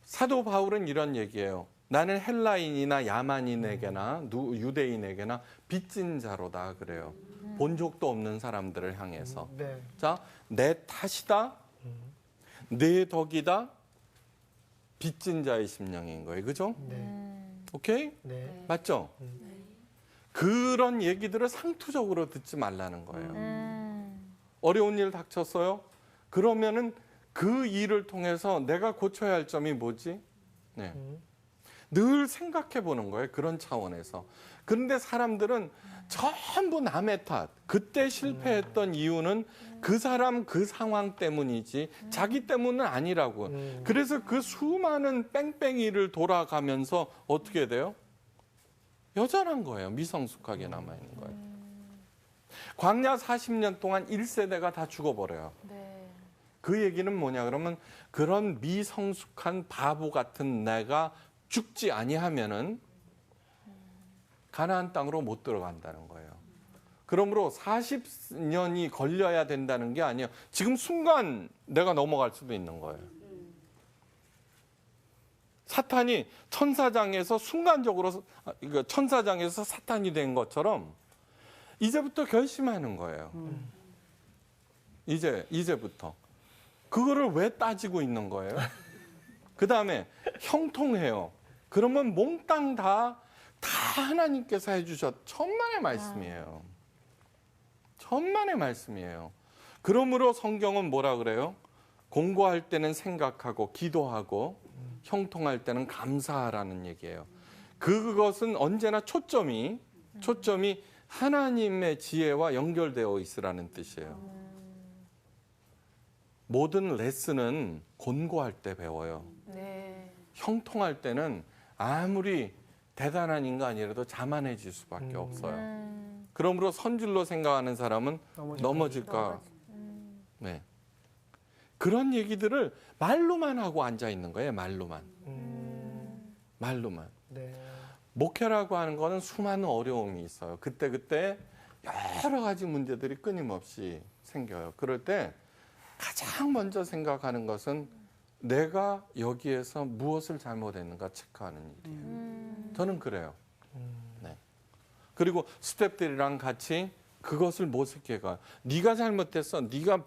사도 바울은 이런 얘기예요. 나는 헬라인이나 야만인에게나 유대인에게나 빚진 자로다 그래요. 본 적도 없는 사람들을 향해서. 네. 자, 내 탓이다, 내 덕이다, 빚진 자의 심령인 거예요. 그죠? 네. 오케이? 네. 맞죠? 그런 얘기들을 상투적으로 듣지 말라는 거예요. 어려운 일 닥쳤어요? 그러면은 그 일을 통해서 내가 고쳐야 할 점이 뭐지? 네. 늘 생각해 보는 거예요. 그런 차원에서. 그런데 사람들은 전부 남의 탓. 그때 실패했던 이유는 그 사람 그 상황 때문이지 자기 때문은 아니라고. 그래서 그 수많은 뺑뺑이를 돌아가면서 어떻게 돼요? 여전한 거예요. 미성숙하게 남아있는 거예요. 광야 40년 동안 1세대가 다 죽어버려요. 네. 그 얘기는 뭐냐 그러면 그런 미성숙한 바보 같은 내가 죽지 아니하면은 가나안 땅으로 못 들어간다는 거예요. 그러므로 40년이 걸려야 된다는 게 아니에요. 지금 순간 내가 넘어갈 수도 있는 거예요. 사탄이 천사장에서 순간적으로 천사장에서 사탄이 된 것처럼 이제부터 결심하는 거예요. 이제부터. 그거를 왜 따지고 있는 거예요? 그 다음에 형통해요. 그러면 몽땅 다 하나님께서 해주셨 천만의 말씀이에요. 천만의 말씀이에요. 그러므로 성경은 뭐라 그래요? 공고할 때는 생각하고 기도하고 형통할 때는 감사하라는 얘기예요. 그것은 언제나 초점이 하나님의 지혜와 연결되어 있으라는 뜻이에요. 모든 레슨은 곤고할 때 배워요. 네. 형통할 때는 아무리 대단한 인간이라도 자만해질 수밖에 없어요. 그러므로 선줄로 생각하는 사람은 넘어질까. 네. 그런 얘기들을 말로만 하고 앉아 있는 거예요. 말로만. 네. 목회라고 하는 거는 수많은 어려움이 있어요. 그때 여러 가지 문제들이 끊임없이 생겨요. 그럴 때 가장 먼저 생각하는 것은 내가 여기에서 무엇을 잘못했는가 체크하는 일이에요. 저는 그래요. 네. 그리고 스태프들이랑 같이 그것을 모색해 가요. 네가 잘못했어. 네가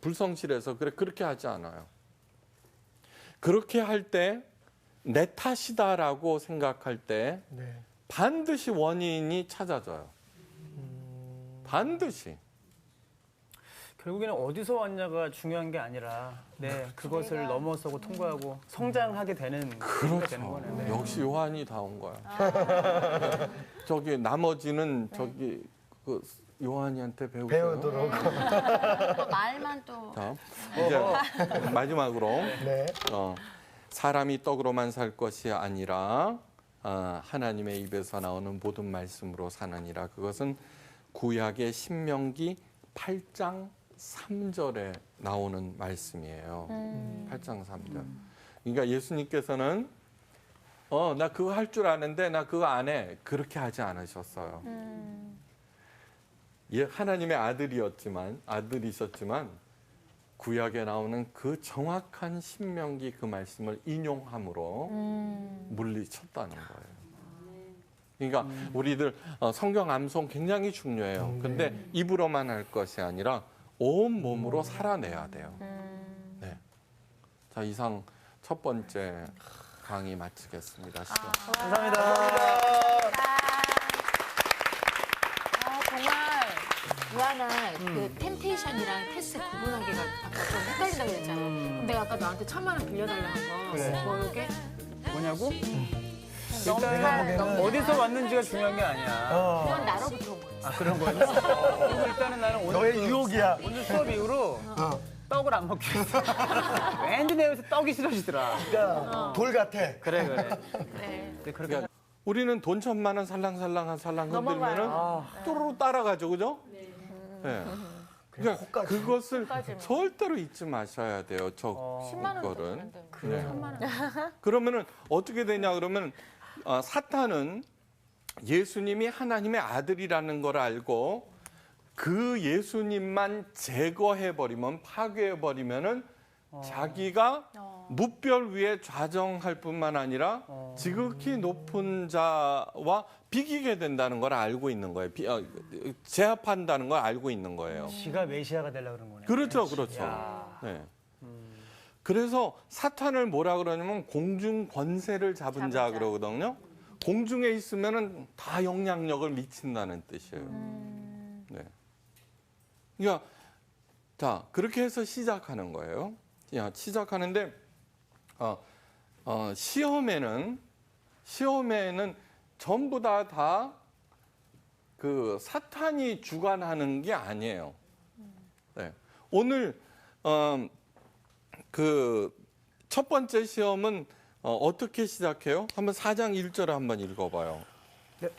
불성실해서 그렇게 하지 않아요. 그렇게 할 때 내 탓이다라고 생각할 때 네. 반드시 원인이 찾아져요. 반드시. 결국에는 어디서 왔냐가 중요한 게 아니라 그것을 넘어서고 통과하고 성장하게 되는 계기가 되는 거네요. 네. 역시 요한이 다 온 거야. 저기 나머지는 저기 요한이한테 배우세요. 배우도록. 말만 또 자, 이제 마지막으로 네. 사람이 떡으로만 살 것이 아니라 하나님의 입에서 나오는 모든 말씀으로 사느니라. 그것은 구약의 신명기 8장 3절에 나오는 말씀이에요. 8장 3절. 그러니까 예수님께서는 나 그거 할 줄 아는데 나 그거 안 해. 그렇게 하지 않으셨어요. 하나님의 아들이셨지만 구약에 나오는 그 정확한 신명기 그 말씀을 인용함으로 물리쳤다는 거예요. 그러니까 우리들 성경 암송 굉장히 중요해요. 근데 입으로만 할 것이 아니라 온 몸으로 살아내야 돼요. 네. 자, 이상 첫 번째 강의 마치겠습니다. 시간. 감사합니다. 정말 유한아 그 템테이션이랑 테스트 구분하기가 아까 좀 헷갈린다고 그랬잖아. 근데 아까 너한테 1,000만 원 빌려달라고 한 거. 그래. 뭐게? 뭐냐고? 내가 일단은 보기에는 어디서 왔는지가 중요한 게 아니야. 그건 나로부터 온 거야. 아, 그런 거였어? 그리고 일단은 나는 오늘 너의 유혹이야. 오늘 수업 이후로 떡을 안 먹겠어. 왠지 내 입에서 떡이 싫어지더라. 그러니까 돌 같아. 그래. 네. 근데 그렇게 그러니까 우리는 돈 1,000만 원 살랑살랑 흔들면은 또르르 따라가죠, 그죠? 네. 그러니까 그것을 절대로 잊지 마셔야 돼요. 10만 원도 거는. 되는데. 네. 3만 원. 그러면은 어떻게 되냐 그러면 사탄은 예수님이 하나님의 아들이라는 걸 알고 그 예수님만 제거해버리면 파괴해버리면은 자기가 무별 위에 좌정할 뿐만 아니라 지극히 높은 자와 비기게 된다는 걸 알고 있는 거예요. 제압한다는 걸 알고 있는 거예요. 지가 메시아가 되려고 그런 거네. 그렇죠. 네. 그래서 사탄을 뭐라 그러냐면 공중 권세를 잡은 자 그러거든요. 공중에 있으면은 다 영향력을 미친다는 뜻이에요. 네. 그러니까 자 그렇게 해서 시작하는 거예요. 시작하는데 시험에는 전부 다 그 사탄이 주관하는 게 아니에요. 네. 오늘 그 첫 번째 시험은 어떻게 시작해요? 한번 4장 1절에 한번 읽어봐요. 네.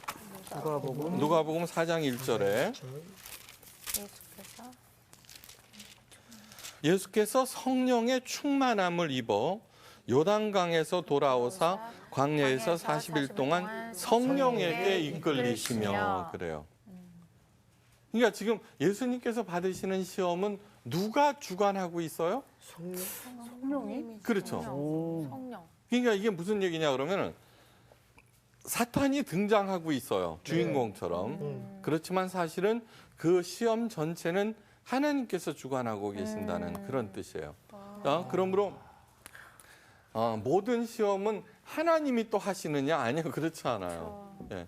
누가복음 4장 1절에 예수께서 성령의 충만함을 입어 요단강에서 돌아오사 광야에서 40일 동안 성령에게 이끌리시며 그래요. 그러니까 지금 예수님께서 받으시는 시험은 누가 주관하고 있어요? 성령이? 그렇죠. 성령. 그러니까 이게 무슨 얘기냐 그러면은 사탄이 등장하고 있어요. 주인공처럼. 그렇지만 사실은 그 시험 전체는 하나님께서 주관하고 계신다는 그런 뜻이에요. 그러므로 모든 시험은 하나님이 또 하시느냐? 아니요. 그렇지 않아요. 예.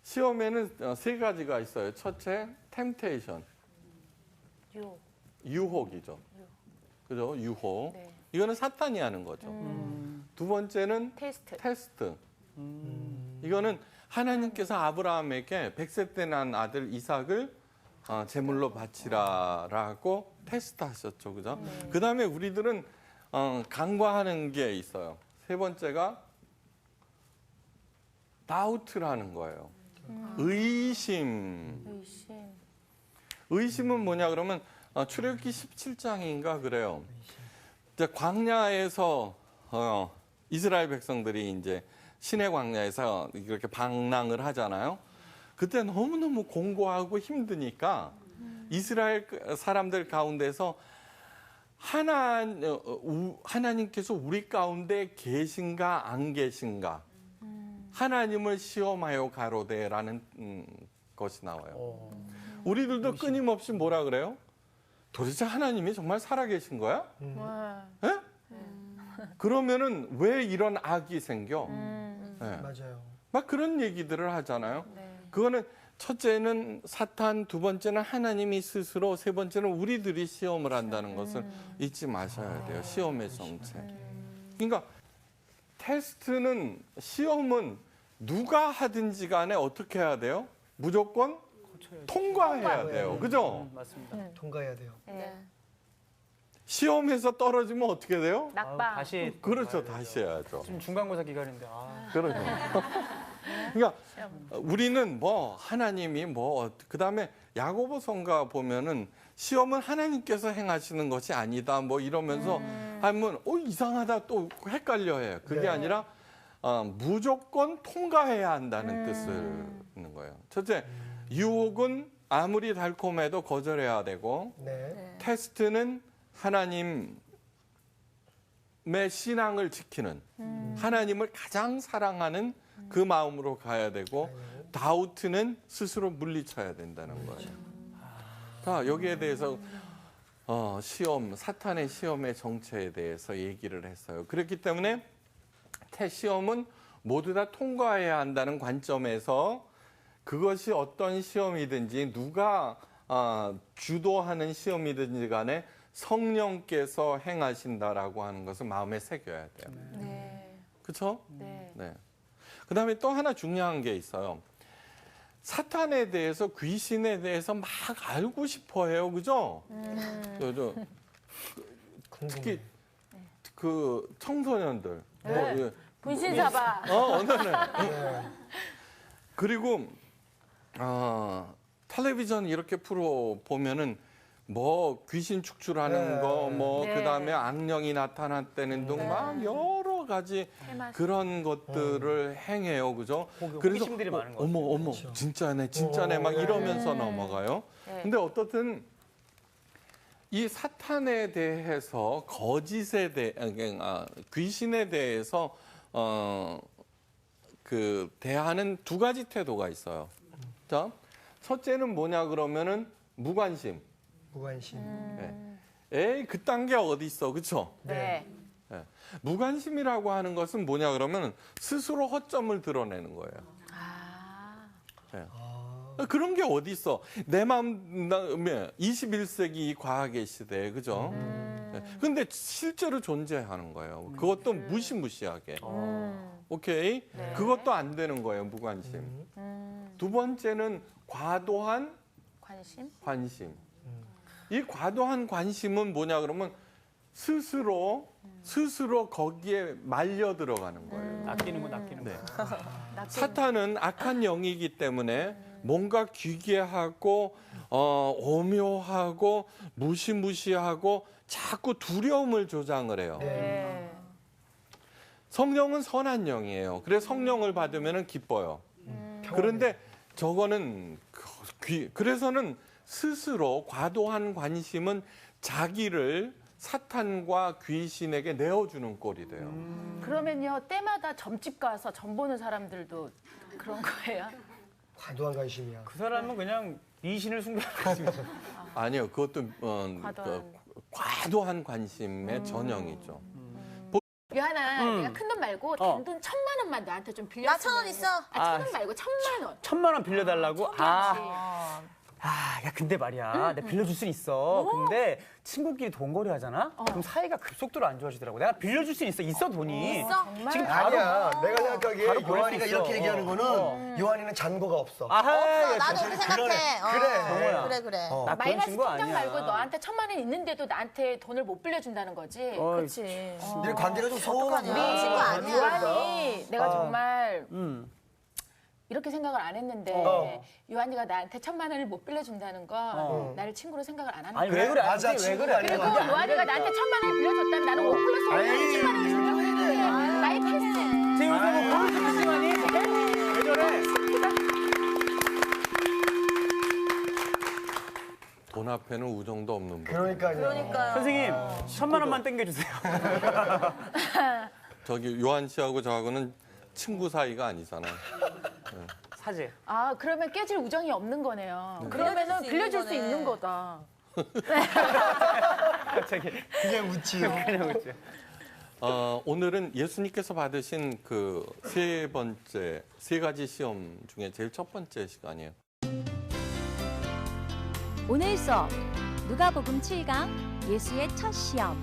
시험에는 3가지가 있어요. 첫째, 템테이션. 유혹이죠. 그죠? 유혹. 네. 이거는 사탄이 하는 거죠. 두 번째는 테스트. 이거는 하나님께서 아브라함에게 100세 때 난 아들 이삭을 제물로 바치라라고 테스트하셨죠, 그죠? 그 다음에 우리들은 간과하는 게 있어요. 세 번째가 다우트라는 거예요. 의심은 뭐냐 그러면 출애굽기 17장인가 그래요. 이제 광야에서 이스라엘 백성들이 이제 시내 광야에서 이렇게 방랑을 하잖아요. 그때 너무너무 공고하고 힘드니까 이스라엘 사람들 가운데서 하나님께서 우리 가운데 계신가 안 계신가 하나님을 시험하여 가로되라는 것이 나와요. 우리들도 끊임없이 뭐라 그래요? 도대체 하나님이 정말 살아계신 거야? 예? 그러면은 왜 이런 악이 생겨? 네. 맞아요. 막 그런 얘기들을 하잖아요. 그거는 첫째는 사탄, 두 번째는 하나님이 스스로, 세 번째는 우리들이 시험을 한다는 것을 잊지 마셔야 돼요. 시험의 정체. 그러니까 테스트는 시험은 누가 하든지 간에 어떻게 해야 돼요? 무조건 통과해야 돼요. 그죠? 맞습니다. 통과해야 돼요. 네. 시험에서 떨어지면 어떻게 돼요? 아우, 낙방. 다시 그렇죠. 다시 해야죠. 지금 중간고사 기간인데. 아. 그러죠. 그러니까 우리는 뭐 하나님이 뭐 그다음에 야고보서인가 보면은 시험은 하나님께서 행하시는 것이 아니다 뭐 이러면서 하면 이상하다 또 헷갈려해요. 그게 네. 아니라 무조건 통과해야 한다는 뜻을 있는 거예요. 첫째, 유혹은 아무리 달콤해도 거절해야 되고 네. 테스트는 하나님의 신앙을 지키는 하나님을 가장 사랑하는 그 마음으로 가야 되고 다우트는 스스로 물리쳐야 된다는 거예요. 자, 여기에 대해서 시험, 사탄의 시험의 정체에 대해서 얘기를 했어요. 그렇기 때문에 시험은 모두 다 통과해야 한다는 관점에서 그것이 어떤 시험이든지 누가 주도하는 시험이든지 간에 성령께서 행하신다라고 하는 것을 마음에 새겨야 돼요. 네. 그렇죠? 네. 네. 그다음에 또 하나 중요한 게 있어요. 사탄에 대해서 귀신에 대해서 막 알고 싶어해요, 그죠? 특히 그 청소년들, 네. 분신사바. 오늘은 그리고 텔레비전 이렇게 프로 보면은 뭐 귀신 축출하는 네. 거, 뭐 네. 그다음에 악령이 나타났다는 등 막 여러 가지 그런 것들을 행해요, 그죠? 호기심들이 많은 것 같아요. 어머, 진짜네, 막 이러면서 넘어가요. 네. 근데 어떻든 이 사탄에 대해서 거짓에 대해, 귀신에 대해서 대하는 두 가지 태도가 있어요. 자, 첫째는 뭐냐 그러면은 무관심. 무관심. 에이, 그딴 게 어디 있어, 그렇죠? 네. 무관심이라고 하는 것은 뭐냐 그러면 스스로 허점을 드러내는 거예요. 그런 게 어디 있어? 내 마음에 21세기 이 과학의 시대에, 그죠? 근데 실제로 존재하는 거예요. 그것도 무시무시하게. 오케이? 네. 그것도 안 되는 거예요, 무관심. 두 번째는 과도한 관심. 이 과도한 관심은 뭐냐 그러면 스스로 거기에 말려 들어가는 거예요. 낚이는 거. 네. 사탄은 악한 영이기 때문에 뭔가 기괴하고 오묘하고 무시무시하고 자꾸 두려움을 조장을 해요. 네. 성령은 선한 영이에요. 그래서 성령을 받으면 기뻐요. 그런데 저거는 그래서는 스스로 과도한 관심은 자기를 사탄과 귀신에게 내어주는 꼴이 돼요. 그러면요, 때마다 점집 가서 점 보는 사람들도 그런 거예요? 과도한 관심이야. 그 사람은 그냥 미신을 숭배하는 것입니다. 아니요, 그것도 과도한. 과도한 관심의 전형이죠. 유하나, 내가 큰 돈 말고 단돈 1,000만 원만 너한테 좀 빌려. 나 1,000원 있어. 1,000원 말고 1,000만 원. 1,000만 원 빌려달라고? 그렇지. 야, 근데 말이야. 내가 빌려줄 수는 있어. 근데 친구끼리 돈거래 하잖아? 그럼 사이가 급속도로 안 좋아지더라고. 내가 빌려줄 수는 있어 돈이. 정말? 지금 바로 아니야. 내가 생각하기에 바로 보낼 요한이가 수 있어. 이렇게 얘기하는 거는 요한이는 잔고가 없어. 아하, 나도 그렇게 생각해. 그래. 정호야. 그래. 나 그런 마이너스 친구 통장 아니야. 말고 너한테 1,000만 원 있는데도 나한테 돈을 못 빌려준다는 거지. 그렇지. 내 관계가 좀 소원하냐. 친구 아니야. 유한이 내가 정말 음. 이렇게 생각을 안 했는데 유한이가 나한테 1,000만 원을 못 빌려준다는 거 나를 친구로 생각을 안 하는 아니, 거야. 왜 그래? 맞아, 왜 친구가 그래? 아닌 것 그리고 같아. 유한이가 나한테 1,000만 원을 빌려줬다면 나는 5 플러스 5 10만 원을 준다고 했는데 나의 패스. 지금 뭐 보여주시지만이 왜 저래? 돈 앞에는 우정도 없는 분. 그러니까요. 선생님, 1,000만 원만 땡겨주세요. 저기 요한 씨하고 저하고는 친구 사이가 아니잖아요. 사제. 아 그러면 깨질 우정이 없는 거네요. 그러면은 빌려줄 수 있는 거다. 갑자기 그냥 웃지요. 그냥 웃지. 오늘은 예수님께서 받으신 그 세 가지 시험 중에 제일 첫 번째 시간이에요. 오늘 수업 누가복음 7강 예수의 첫 시험.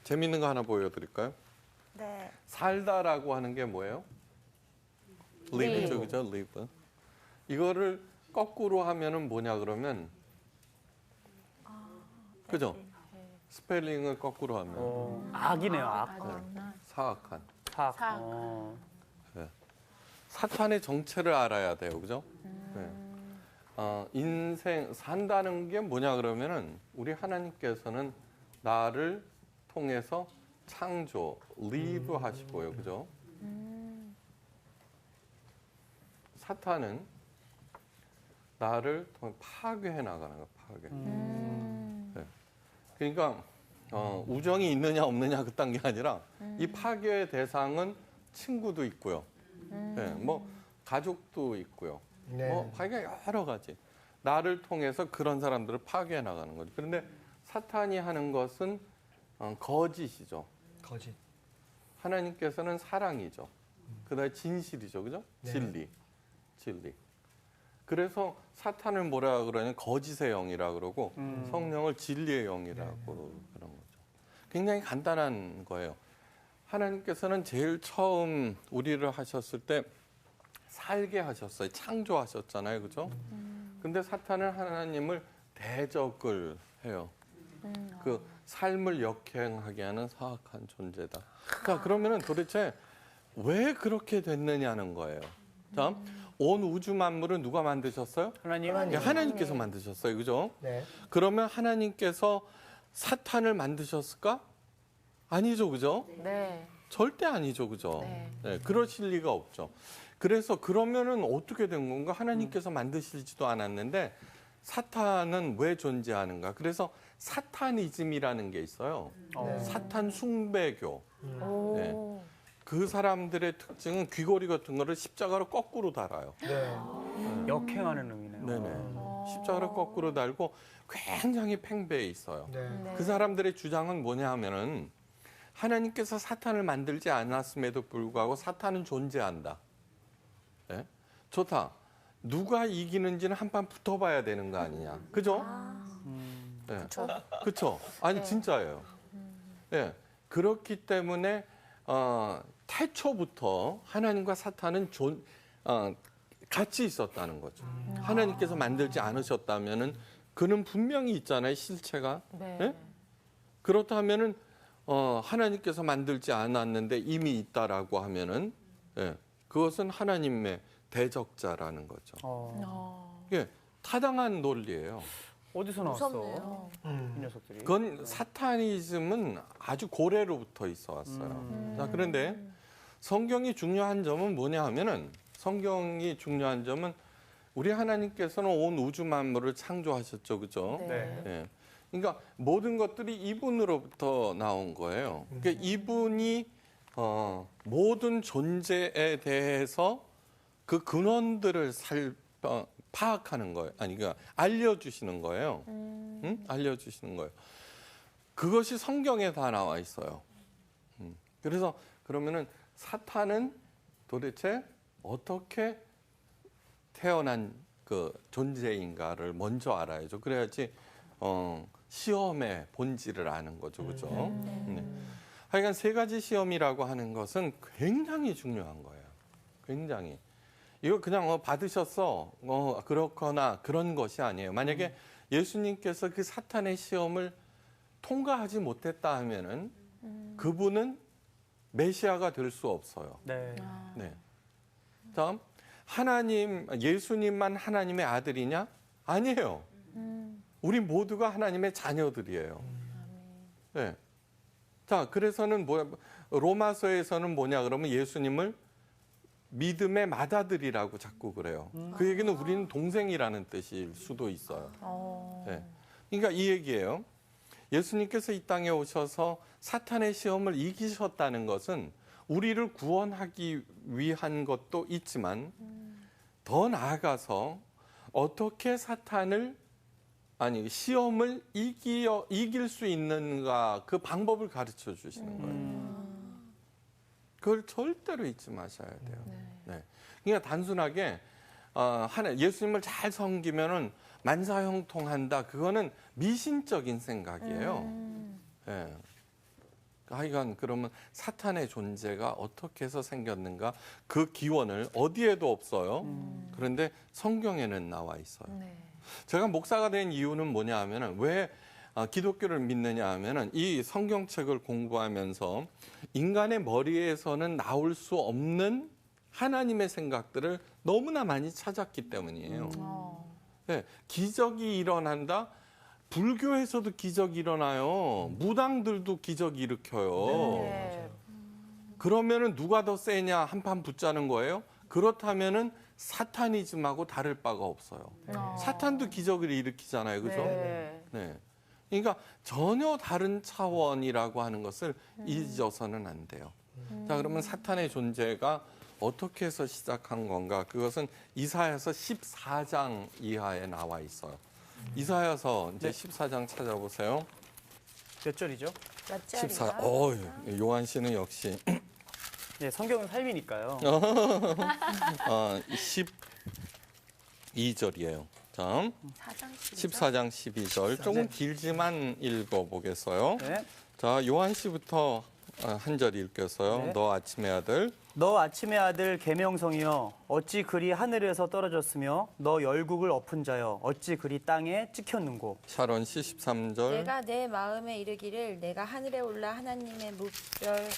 재밌는 거 하나 보여드릴까요? 네. 살다라고 하는 게 뭐예요? live죠, 그죠? live. 이거를 거꾸로 하면은 뭐냐 그러면, 그죠? 스펠링을 거꾸로 하면 악이네요, 악. 사악한. 악. 사악. 사탄의 정체를 알아야 돼요, 그죠? 네. 인생 산다는 게 뭐냐 그러면은 우리 하나님께서는 나를 통해서 창조, live 하시고요, 그죠? 사탄은 나를 통해 파괴해 나가는 거예요, 파괴. 네. 그러니까 우정이 있느냐 없느냐 그딴 게 아니라 이 파괴의 대상은 친구도 있고요, 네, 뭐 가족도 있고요, 네. 뭐 파괴 여러 가지. 나를 통해서 그런 사람들을 파괴해 나가는 거죠. 그런데 사탄이 하는 것은 거짓이죠. 거짓. 하나님께서는 사랑이죠. 그다음에 진실이죠, 그죠? 네. 진리. 그래서 사탄을 뭐라 그러냐면 거짓의 영이라 그러고 성령을 진리의 영이라고 그런 거죠. 굉장히 간단한 거예요. 하나님께서는 제일 처음 우리를 하셨을 때 살게 하셨어요. 창조하셨잖아요, 그죠? 근데 사탄은 하나님을 대적을 해요. 그 삶을 역행하게 하는 사악한 존재다. 자, 그러면은 도대체 왜 그렇게 됐느냐는 거예요. 자, 온 우주 만물은 누가 만드셨어요? 하나님. 하나님께서 만드셨어요, 그죠? 네. 그러면 하나님께서 사탄을 만드셨을까? 아니죠, 그죠? 네. 절대 아니죠, 그죠? 네. 네, 그러실 리가 없죠. 그래서 그러면은 어떻게 된 건가? 하나님께서 만드시지도 않았는데 사탄은 왜 존재하는가? 그래서 사타니즘이라는 게 있어요. 사탄 숭배교. 오. 네. 그 사람들의 특징은 귀걸이 같은 거를 십자가로 거꾸로 달아요. 네. 역행하는 의미네요. 네네. 십자가를 거꾸로 달고 굉장히 팽배해 있어요. 네. 그 사람들의 주장은 뭐냐 하면은 하나님께서 사탄을 만들지 않았음에도 불구하고 사탄은 존재한다. 네? 좋다. 누가 이기는지는 한판 붙어봐야 되는 거 아니냐. 그죠? 네. 그쵸? 아니, 진짜예요. 네. 그렇기 때문에, 태초부터 하나님과 사탄은 같이 있었다는 거죠. 하나님께서 만들지 않으셨다면은 그는 분명히 있잖아요, 실체가. 네. 네? 그렇다면은 하나님께서 만들지 않았는데 이미 있다라고 하면은 그것은 하나님의 대적자라는 거죠. 이게 타당한 논리예요. 어디서 나왔어? 무섭네요. 이 녀석들이. 그건 사타니즘은 아주 고래로부터 있어 왔어요. 자, 그런데 성경이 중요한 점은 뭐냐 하면은 성경이 중요한 점은 우리 하나님께서는 온 우주 만물을 창조하셨죠, 그죠? 네. 예. 그러니까 모든 것들이 이분으로부터 나온 거예요. 그러니까 이분이 모든 존재에 대해서 그 근원들을 파악하는 거예요. 아니, 그러니까 알려주시는 거예요. 응? 알려주시는 거예요. 그것이 성경에 다 나와 있어요. 그래서 그러면은 사탄은 도대체 어떻게 태어난 그 존재인가를 먼저 알아야죠. 그래야지 시험의 본질을 아는 거죠, 그죠? 네. 하여간 세 가지 시험이라고 하는 것은 굉장히 중요한 거예요. 굉장히. 이거 그냥 받으셨어, 그렇거나 그런 것이 아니에요. 만약에 예수님께서 그 사탄의 시험을 통과하지 못했다 하면은 그분은 메시아가 될 수 없어요. 네. 네. 다음, 예수님만 하나님의 아들이냐? 아니에요. 우리 모두가 하나님의 자녀들이에요. 네. 자, 그래서는 로마서에서는 뭐냐 그러면 예수님을 믿음의 맏아들이라고 자꾸 그래요. 그 얘기는 우리는 동생이라는 뜻일 수도 있어요. 네. 그러니까 이 얘기예요. 예수님께서 이 땅에 오셔서 사탄의 시험을 이기셨다는 것은 우리를 구원하기 위한 것도 있지만 더 나아가서 어떻게 시험을 이길 수 있는가 그 방법을 가르쳐 주시는 거예요. 그걸 절대로 잊지 마셔야 돼요. 네. 그러니까 단순하게 예수님을 잘 섬기면은 만사형통한다. 그거는 미신적인 생각이에요. 네. 하여간 그러면 사탄의 존재가 어떻게 해서 생겼는가? 그 기원을 어디에도 없어요. 그런데 성경에는 나와 있어요. 네. 제가 목사가 된 이유는 뭐냐 하면은 왜 기독교를 믿느냐 하면은 이 성경책을 공부하면서 인간의 머리에서는 나올 수 없는 하나님의 생각들을 너무나 많이 찾았기 때문이에요. 네, 기적이 일어난다. 불교에서도 기적이 일어나요. 무당들도 기적 일으켜요. 네. 그러면은 누가 더 세냐 한판 붙자는 거예요. 그렇다면은 사타니즘하고 다를 바가 없어요. 사탄도 기적을 일으키잖아요, 그죠? 네. 네. 그러니까 전혀 다른 차원이라고 하는 것을 잊어서는 안 돼요. 자, 그러면 사탄의 존재가 어떻게 해서 시작한 건가? 그것은 이사야서 14장 이하에 나와 있어요. 이사야서 이제 14장 찾아보세요. 몇 절이죠? 몇 자리야? 14. 요한 씨는 역시 네, 성경은 삶이니까요. 12절이에요. 자, 14장 12절. 조금 길지만 읽어보겠어요. 네. 자, 요한 씨부터 한 절 읽겠어요. 네. 너 아침의 아들. 너 아침의 아들 계명성이여 어찌 그리 하늘에서 떨어졌으며 너 열국을 엎은 자여 어찌 그리 땅에 찍혔는고. 샤론 씨 13절. 내가 내 마음에 이르기를 내가 하늘에 올라 하나님의 무별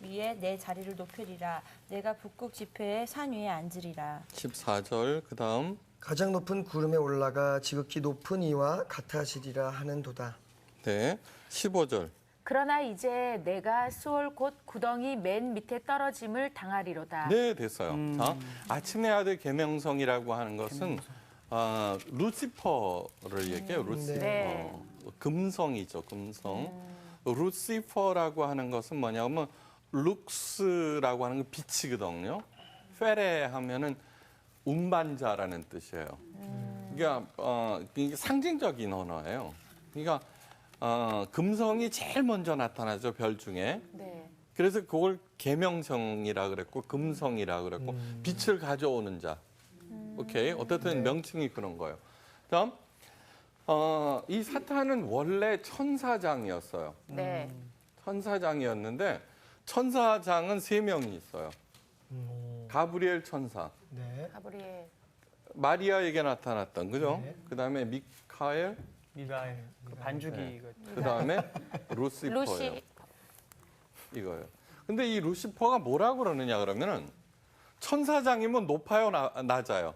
위에 내 자리를 높이리라. 내가 북극 지폐의 산 위에 앉으리라. 14절. 그다음 가장 높은 구름에 올라가 지극히 높은 이와 같아지리라 하는도다. 네. 15절. 그러나 이제 내가 수월 곧 구덩이 맨 밑에 떨어짐을 당하리로다. 네, 됐어요. 자, 아침의 아들 계명성이라고 하는 것은 루시퍼를 얘기해요. 루시퍼. 네. 금성이죠, 금성. 루시퍼라고 하는 것은 뭐냐면 룩스라고 하는 건 빛이거든요. 페레 하면은 운반자라는 뜻이에요. 그러니까 이게 상징적인 언어예요. 그러니까 금성이 제일 먼저 나타나죠, 별 중에. 네. 그래서 그걸 계명성이라 그랬고 금성이라 그랬고 빛을 가져오는 자. 오케이. 어떻든 명칭이 그런 거예요. 다음 이 사탄은 원래 천사장이었어요. 네. 천사장이었는데 천사장은 3명이 있어요. 가브리엘 천사, 네. 가브리엘. 마리아에게 나타났던 그죠? 네. 그다음에 미카엘, 미가엘 그 반죽이 네. 그 그다음에 루시퍼예요. 루시. 이거예요. 근데 이 루시퍼가 뭐라 그러느냐 그러면은 천사장이면 높아요, 낮아요?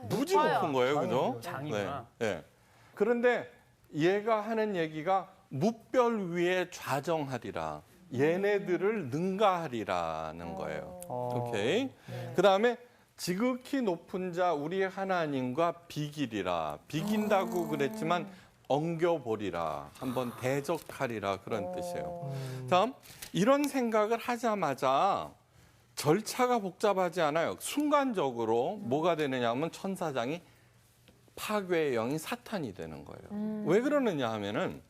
무지 높아요. 높은 거예요, 그죠? 장이구나. 네. 네. 그런데 얘가 하는 얘기가 뭇별 위에 좌정하리라. 얘네들을 능가하리라는 거예요. 오케이. 그다음에 지극히 높은 자 우리 하나님과 비기리라. 비긴다고 그랬지만 엉겨보리라. 한번 대적하리라 그런 뜻이에요. 다음 이런 생각을 하자마자 절차가 복잡하지 않아요. 순간적으로 뭐가 되느냐 하면 천사장이 파괴의 영이 사탄이 되는 거예요. 왜 그러느냐 하면은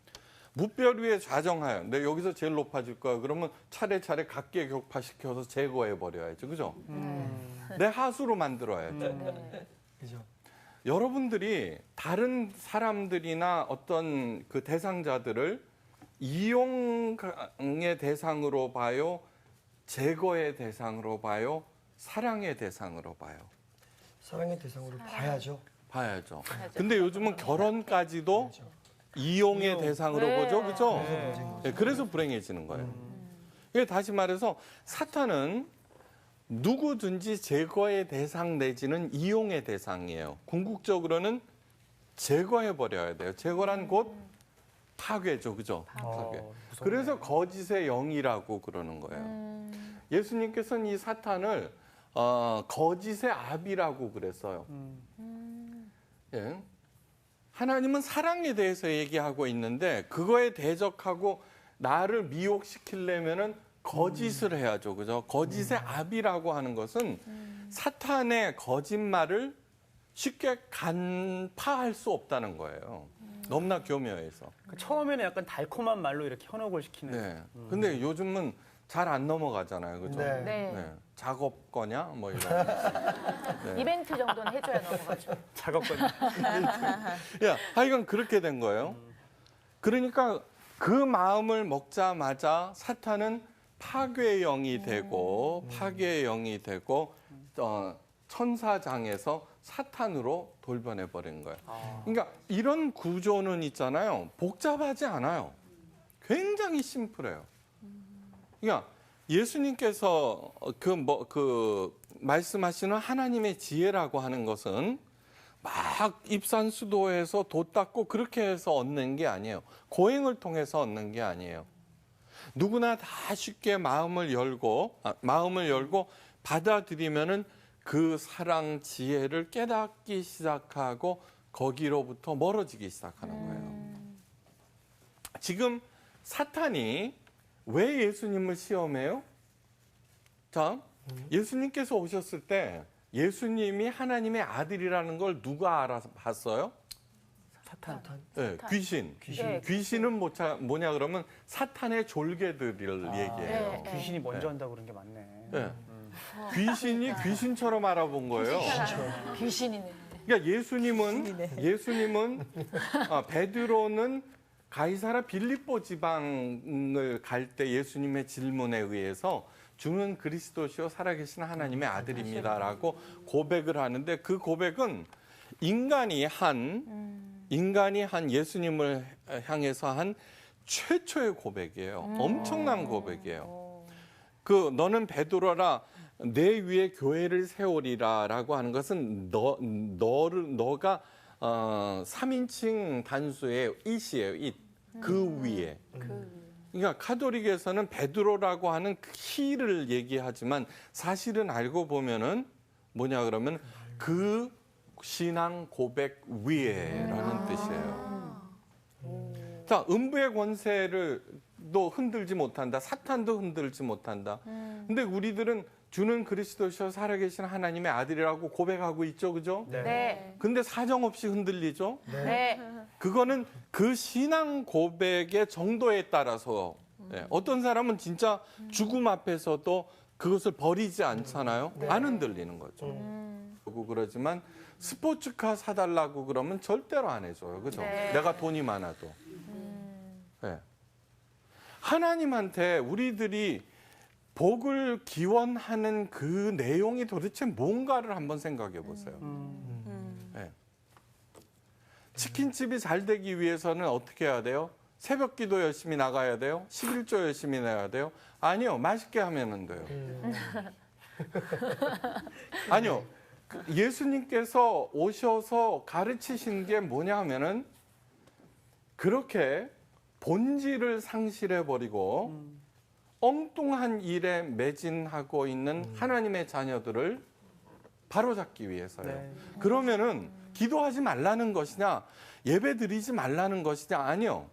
뭇별 위에 좌정하여. 근데 여기서 제일 높아질 거야. 그러면 차례차례 각계 격파시켜서 제거해 버려야죠. 그죠? 내 하수로 만들어야죠. 그죠. 여러분들이 다른 사람들이나 어떤 그 대상자들을 이용의 대상으로 봐요, 제거의 대상으로 봐요, 사랑의 대상으로 봐요. 사랑의 대상으로 봐야죠. 봐야죠. 근데 요즘은 결혼까지도 이용의 대상으로 보죠, 그죠? 네, 그래서 불행해지는 거예요. 다시 말해서 사탄은 누구든지 제거의 대상 내지는 이용의 대상이에요. 궁극적으로는 제거해 버려야 돼요. 제거란 곧 파괴죠, 그죠? 파괴. 그래서 거짓의 영이라고 그러는 거예요. 예수님께서는 이 사탄을 거짓의 아비라고 그랬어요. 예. 하나님은 사랑에 대해서 얘기하고 있는데 그거에 대적하고 나를 미혹시키려면은 거짓을 해야죠, 그죠? 거짓의 아비라고 하는 것은 사탄의 거짓말을 쉽게 간파할 수 없다는 거예요. 너무나 교묘해서. 처음에는 약간 달콤한 말로 이렇게 현혹을 시키는. 네. 근데 요즘은 잘 안 넘어가잖아요, 그죠? 네. 네. 네. 작업 거냐? 뭐 이런. 네. 이벤트 정도는 해줘야 넘어가죠. 작업권. 야, 하여간 그렇게 된 거예요. 그러니까 그 마음을 먹자마자 사탄은 파괴의 영이 되고 파괴의 영이 되고 천사장에서 사탄으로 돌변해 버린 거예요. 그러니까 이런 구조는 있잖아요. 복잡하지 않아요. 굉장히 심플해요. 그러니까 예수님께서 말씀하시는 하나님의 지혜라고 하는 것은 막 입산수도해서 도 닦고 그렇게 해서 얻는 게 아니에요. 고행을 통해서 얻는 게 아니에요. 누구나 다 쉽게 마음을 열고 받아들이면은 그 사랑 지혜를 깨닫기 시작하고 거기로부터 멀어지기 시작하는 거예요. 지금 사탄이 왜 예수님을 시험해요? 자, 예수님께서 오셨을 때 예수님이 하나님의 아들이라는 걸 누가 알아봤어요? 사탄. 네, 귀신. 네. 귀신은 뭐냐 그러면 사탄의 졸개들을 얘기해요. 네. 귀신이 먼저 한다고 그런 게 맞네. 네. 귀신이 귀신처럼 알아본 거예요. 귀신이네. 그러니까 예수님은 베드로는 가이사라 빌립보 지방을 갈 때 예수님의 질문에 의해서 주는 그리스도시요 살아계신 하나님의 아들입니다라고 고백을 하는데 그 고백은 인간이 한 예수님을 향해서 한 최초의 고백이에요. 엄청난 고백이에요. 너는 베드로라 내 위에 교회를 세우리라라고 하는 것은 너가 3인칭 단수의 it이에요. 그 위에. 그러니까 카톨릭에서는 베드로라고 하는 키를 얘기하지만 사실은 알고 보면은 뭐냐 그러면 그 신앙 고백 위에라는 뜻이에요. 자, 음부의 권세를도 흔들지 못한다. 사탄도 흔들지 못한다. 근데 우리들은 주는 그리스도시여 살아계신 하나님의 아들이라고 고백하고 있죠. 그죠? 네. 근데 사정없이 흔들리죠? 네. 그거는 그 신앙 고백의 정도에 따라서 어떤 사람은 진짜 죽음 앞에서도 그것을 버리지 않잖아요. 안 흔들리는 거죠. 그러지만 스포츠카 사달라고 그러면 절대로 안 해줘요. 그죠? 네. 내가 돈이 많아도. 네. 하나님한테 우리들이 복을 기원하는 그 내용이 도대체 뭔가를 한번 생각해 보세요. 네. 치킨집이 잘 되기 위해서는 어떻게 해야 돼요? 새벽 기도 열심히 나가야 돼요? 11조 열심히 내야 돼요? 아니요. 맛있게 하면 돼요. 아니요. 예수님께서 오셔서 가르치신 게 뭐냐 하면은 그렇게 본질을 상실해버리고 엉뚱한 일에 매진하고 있는 하나님의 자녀들을 바로잡기 위해서요. 네. 그러면은 기도하지 말라는 것이냐, 예배 드리지 말라는 것이냐, 아니요.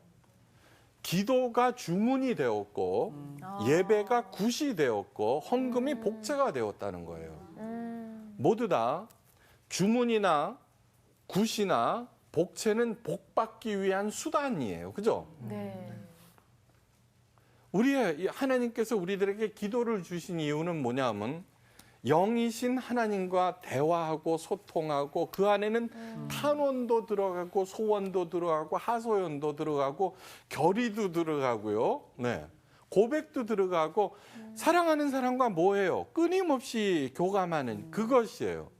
기도가 주문이 되었고, 예배가 굿이 되었고, 헌금이 복제가 되었다는 거예요. 모두 다 주문이나 굿이나 복채는 복받기 위한 수단이에요. 그죠? 네. 하나님께서 우리들에게 기도를 주신 이유는 뭐냐면 영이신 하나님과 대화하고 소통하고 그 안에는 탄원도 들어가고 소원도 들어가고 하소연도 들어가고 결의도 들어가고요. 네. 고백도 들어가고 사랑하는 사람과 뭐예요? 끊임없이 교감하는 그것이에요.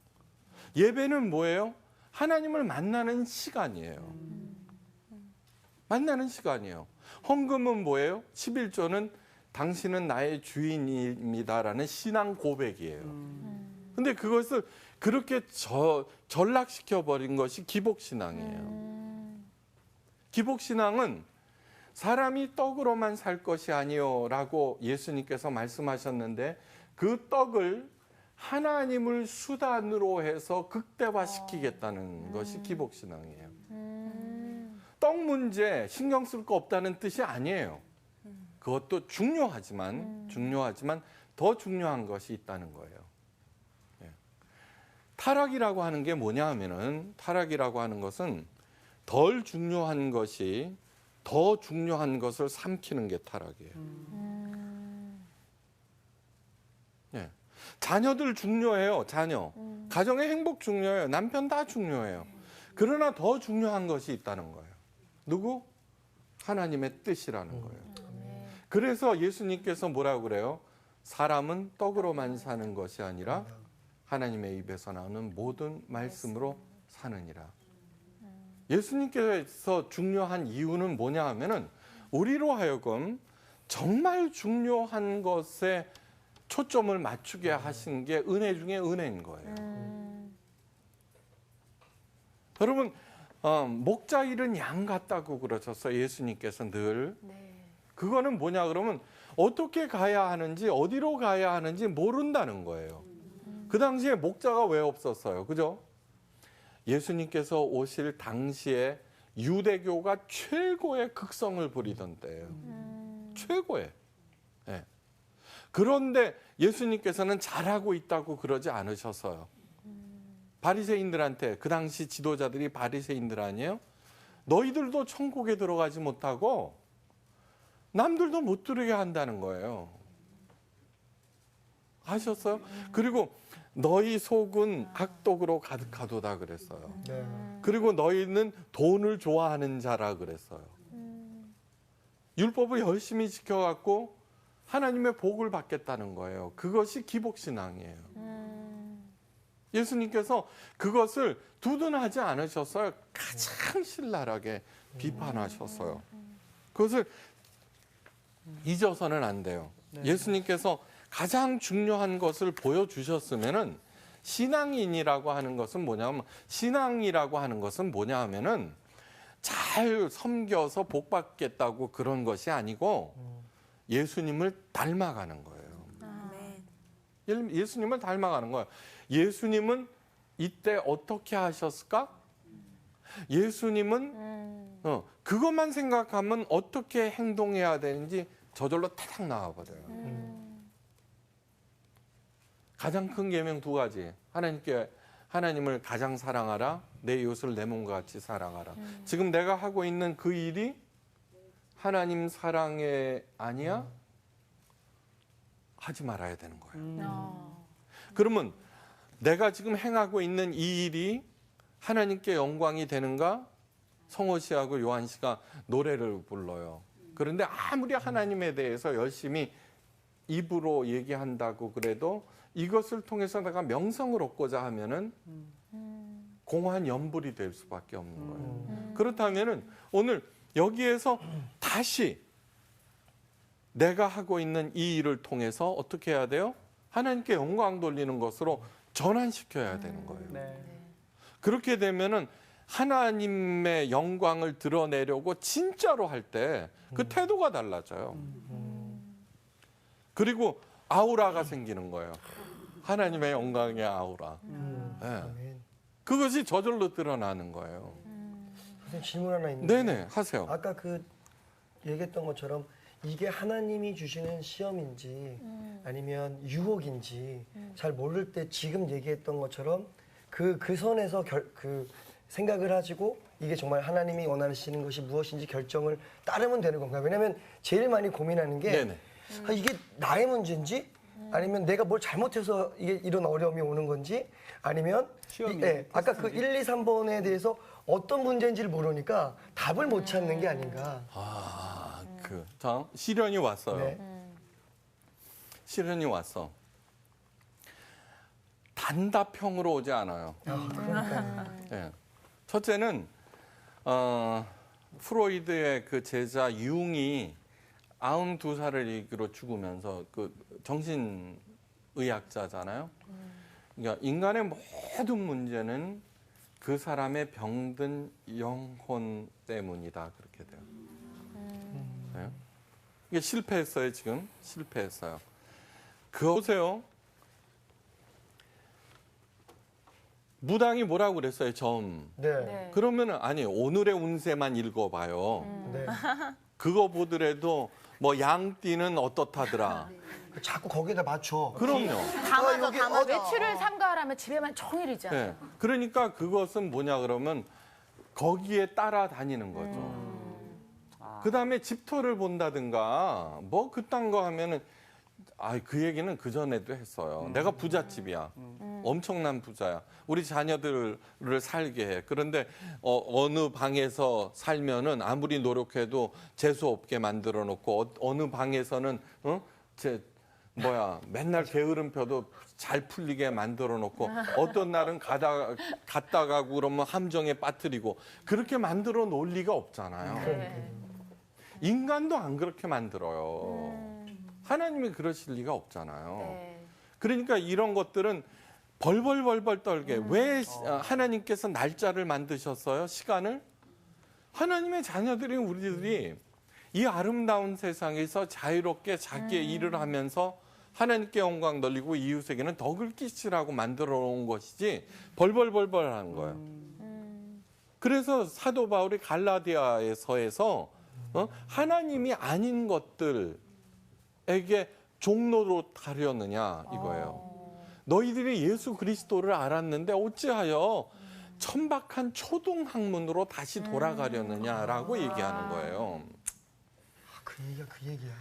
예배는 뭐예요? 하나님을 만나는 시간이에요. 만나는 시간이에요. 헌금은 뭐예요? 11조는 당신은 나의 주인입니다라는 신앙 고백이에요. 근데 그것을 그렇게 전락시켜버린 것이 기복신앙이에요. 기복신앙은 사람이 떡으로만 살 것이 아니요라고 예수님께서 말씀하셨는데 그 떡을 하나님을 수단으로 해서 극대화시키겠다는 것이 기복신앙이에요. 떡 문제 신경 쓸 거 없다는 뜻이 아니에요. 그것도 중요하지만 더 중요한 것이 있다는 거예요. 예. 타락이라고 하는 게 뭐냐 하면은 타락이라고 하는 것은 덜 중요한 것이 더 중요한 것을 삼키는 게 타락이에요. 예. 자녀들 중요해요. 자녀. 가정의 행복 중요해요. 남편 다 중요해요. 그러나 더 중요한 것이 있다는 거예요. 누구? 하나님의 뜻이라는 거예요. 그래서 예수님께서 뭐라고 그래요? 사람은 떡으로만 사는 것이 아니라 하나님의 입에서 나오는 모든 말씀으로 사느니라. 예수님께서 중요한 이유는 뭐냐 하면은 우리로 하여금 정말 중요한 것에 초점을 맞추게 하신 게 은혜 중에 은혜인 거예요. 여러분, 목자 잃은 양 같다고 그러셨어요. 예수님께서 늘. 그거는 뭐냐 그러면 어떻게 가야 하는지 어디로 가야 하는지 모른다는 거예요. 그 당시에 목자가 왜 없었어요? 그죠? 예수님께서 오실 당시에 유대교가 최고의 극성을 부리던 때예요. 최고의. 네. 그런데 예수님께서는 잘하고 있다고 그러지 않으셨어요. 바리새인들한테, 그 당시 지도자들이 바리새인들 아니에요? 너희들도 천국에 들어가지 못하고 남들도 못 들게 한다는 거예요. 아셨어요? 그리고 너희 속은 악독으로 가득하도다 그랬어요. 네. 그리고 너희는 돈을 좋아하는 자라 그랬어요. 율법을 열심히 지켜갖고 하나님의 복을 받겠다는 거예요. 그것이 기복신앙이에요. 예수님께서 그것을 두둔하지 않으셨어요. 가장 신랄하게 비판하셨어요. 그것을 잊어서는 안 돼요. 예수님께서 가장 중요한 것을 보여주셨으면은 신앙인이라고 하는 것은 뭐냐면 신앙이라고 하는 것은 뭐냐 하면은 잘 섬겨서 복 받겠다고 그런 것이 아니고 예수님을 닮아가는 거예요. 예수님을 닮아가는 거예요. 예수님은 이때 어떻게 하셨을까? 예수님은 그것만 생각하면 어떻게 행동해야 되는지 저절로 타닥 나와버려요. 가장 큰 계명 두 가지. 하나님을 가장 사랑하라. 내 이웃을 내 몸과 같이 사랑하라. 지금 내가 하고 있는 그 일이 하나님 사랑이 아니야? 하지 말아야 되는 거예요. 그러면 내가 지금 행하고 있는 이 일이 하나님께 영광이 되는가? 성호 씨하고 요한 씨가 노래를 불러요. 그런데 아무리 하나님에 대해서 열심히 입으로 얘기한다고 그래도 이것을 통해서 내가 명성을 얻고자 하면은 공허한 연불이 될 수밖에 없는 거예요. 그렇다면은 오늘 여기에서 다시 내가 하고 있는 이 일을 통해서 어떻게 해야 돼요? 하나님께 영광 돌리는 것으로 전환시켜야 되는 거예요. 네. 그렇게 되면은 하나님의 영광을 드러내려고 진짜로 할 때 그 태도가 달라져요. 그리고 아우라가 생기는 거예요. 하나님의 영광의 아우라. 네. 아멘. 그것이 저절로 드러나는 거예요. 선생님 질문 하나 있는데. 네네, 하세요. 아까 그 얘기했던 것처럼 이게 하나님이 주시는 시험인지 아니면 유혹인지 잘 모를 때 지금 얘기했던 것처럼 그 선에서 그 생각을 하시고 이게 정말 하나님이 원하시는 것이 무엇인지 결정을 따르면 되는 건가요? 왜냐하면 제일 많이 고민하는 게 네네. 아, 이게 나의 문제인지 아니면 내가 뭘 잘못해서 이게 이런 어려움이 오는 건지 아니면 아까 그 1, 2, 3번에 대해서 어떤 문제인지를 모르니까 답을 못 찾는 게 아닌가. 자, 시련이 왔어요. 네. 시련이 왔어. 단답형으로 오지 않아요. 네. 첫째는 프로이드의 그 제자 융이 92살을 이기로 죽으면서 그 정신의학자잖아요. 그러니까 인간의 모든 문제는 그 사람의 병든 영혼 때문이다 그렇게 돼요. 네? 이게 실패했어요 지금 실패했어요. 그거 보세요. 무당이 뭐라고 그랬어요 처음. 네. 그러면은 아니 오늘의 운세만 읽어봐요. 네. 그거 보더라도 뭐 양띠는 어떻다더라. 자꾸 거기다 맞춰. 그럼요. 여기 외출을 삼가하라면 집에만 종일 있잖아요. 네. 그러니까 그것은 뭐냐 그러면 거기에 따라다니는 거죠. 그 다음에 집터를 본다든가 뭐 그딴 거 하면은 그 얘기는 그 전에도 했어요. 내가 부잣집이야. 엄청난 부자야. 우리 자녀들을 살게 해. 그런데 어느 방에서 살면은 아무리 노력해도 재수 없게 만들어 놓고 어느 방에서는 맨날 게으름 펴도 잘 풀리게 만들어 놓고 어떤 날은 갔다 가고 그러면 함정에 빠뜨리고 그렇게 만들어 놓을 리가 없잖아요. 인간도 안 그렇게 만들어요. 하나님이 그러실 리가 없잖아요. 그러니까 이런 것들은 벌벌 떨게 왜 하나님께서 날짜를 만드셨어요? 시간을? 하나님의 자녀들인 우리들이 이 아름다운 세상에서 자유롭게 자기의 일을 하면서 하나님께 영광 돌리고 이웃에게는 덕을 끼치라고 만들어 놓은 것이지 벌벌 하는 거예요. 그래서 사도 바울이 갈라디아서에서 하나님이 아닌 것들에게 종로로 가려느냐 이거예요. 너희들이 예수 그리스도를 알았는데 어찌하여 천박한 초등학문으로 다시 돌아가려느냐라고 얘기하는 거예요. 그 얘기가 그 얘기야.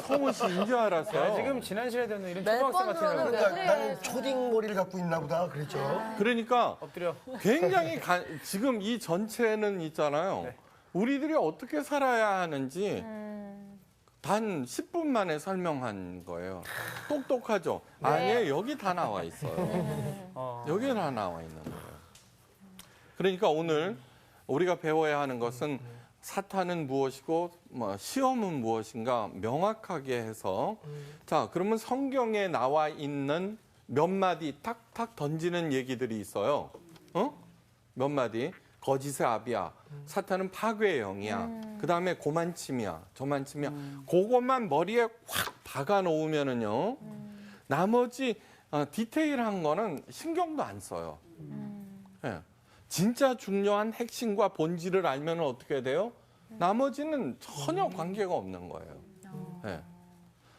성훈 씨 인지 알았어요. 지금 지난 시간에 되는 이런 몇 초등학생 번 같은 들어도 경우 나는 초딩 머리를 갖고 있나 보다 그랬죠. 그러니까 엎드려. 굉장히 지금 이 전체는 있잖아요. 네. 우리들이 어떻게 살아야 하는지 단 10분 만에 설명한 거예요. 똑똑하죠? 아니에요. 여기 다 나와 있어요. 여기 다 나와 있는 거예요. 그러니까 오늘 우리가 배워야 하는 것은 사탄은 무엇이고 시험은 무엇인가 명확하게 해서 자, 그러면 성경에 나와 있는 몇 마디 탁탁 던지는 얘기들이 있어요. 몇 마디. 거짓의 아비야. 사탄은 파괴의 영이야. 그다음에 고만침이야. 저만침이야. 그것만 머리에 확 박아 놓으면은요. 나머지 디테일한 거는 신경도 안 써요. 예. 진짜 중요한 핵심과 본질을 알면 어떻게 돼요? 나머지는 전혀 관계가 없는 거예요. 예.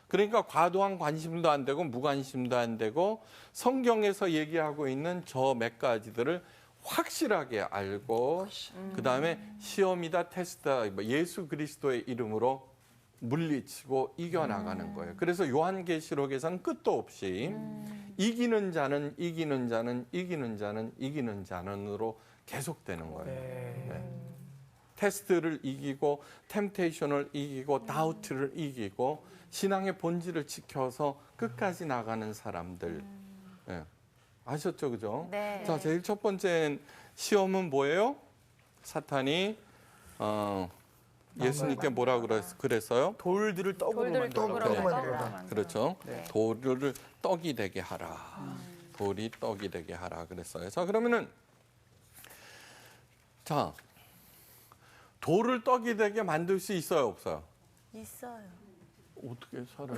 그러니까 과도한 관심도 안 되고 무관심도 안 되고 성경에서 얘기하고 있는 저 몇 가지들을 확실하게 알고 그다음에 시험이다 테스트다 예수 그리스도의 이름으로 물리치고 이겨나가는 거예요. 그래서 요한계시록에서는 끝도 없이 이기는 자는 이기는 자는 이기는 자는 이기는 자는으로 계속되는 거예요. 네. 테스트를 이기고 템테이션을 이기고 다우트를 이기고 신앙의 본질을 지켜서 끝까지 나가는 사람들. 네. 아셨죠, 그죠? 네. 자, 제일 첫 번째 시험은 뭐예요? 사탄이 예수님께 뭐라 그랬어요? 돌들을 떡으로 만들어. 떡으로 만들어라. 그렇죠. 돌을 떡이 되게 하라. 돌이 떡이 되게 하라 그랬어요. 자, 그러면은 돌을 떡이 되게 만들 수 있어요, 없어요? 있어요. 어떻게 살아요?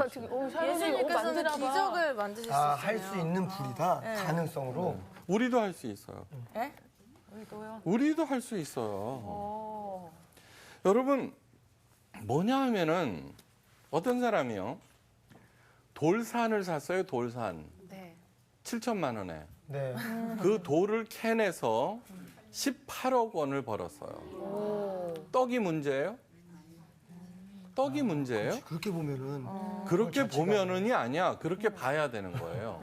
예수님께서는 기적을 만드실 수 있어요. 할 수 있는 불이다. 가능성으로. 우리도 할 수 있어요. 예? 우리도 할 수 있어요. 여러분 뭐냐 하면은 어떤 사람이요 돌산을 샀어요. 돌산 7천만 원에 네. 그 돌을 캐내서 18억 원을 벌었어요. 떡이 문제예요? 떡이 문제예요? 그렇게 보면은 그렇게 보면은이 아니야. 그렇게 봐야 되는 거예요.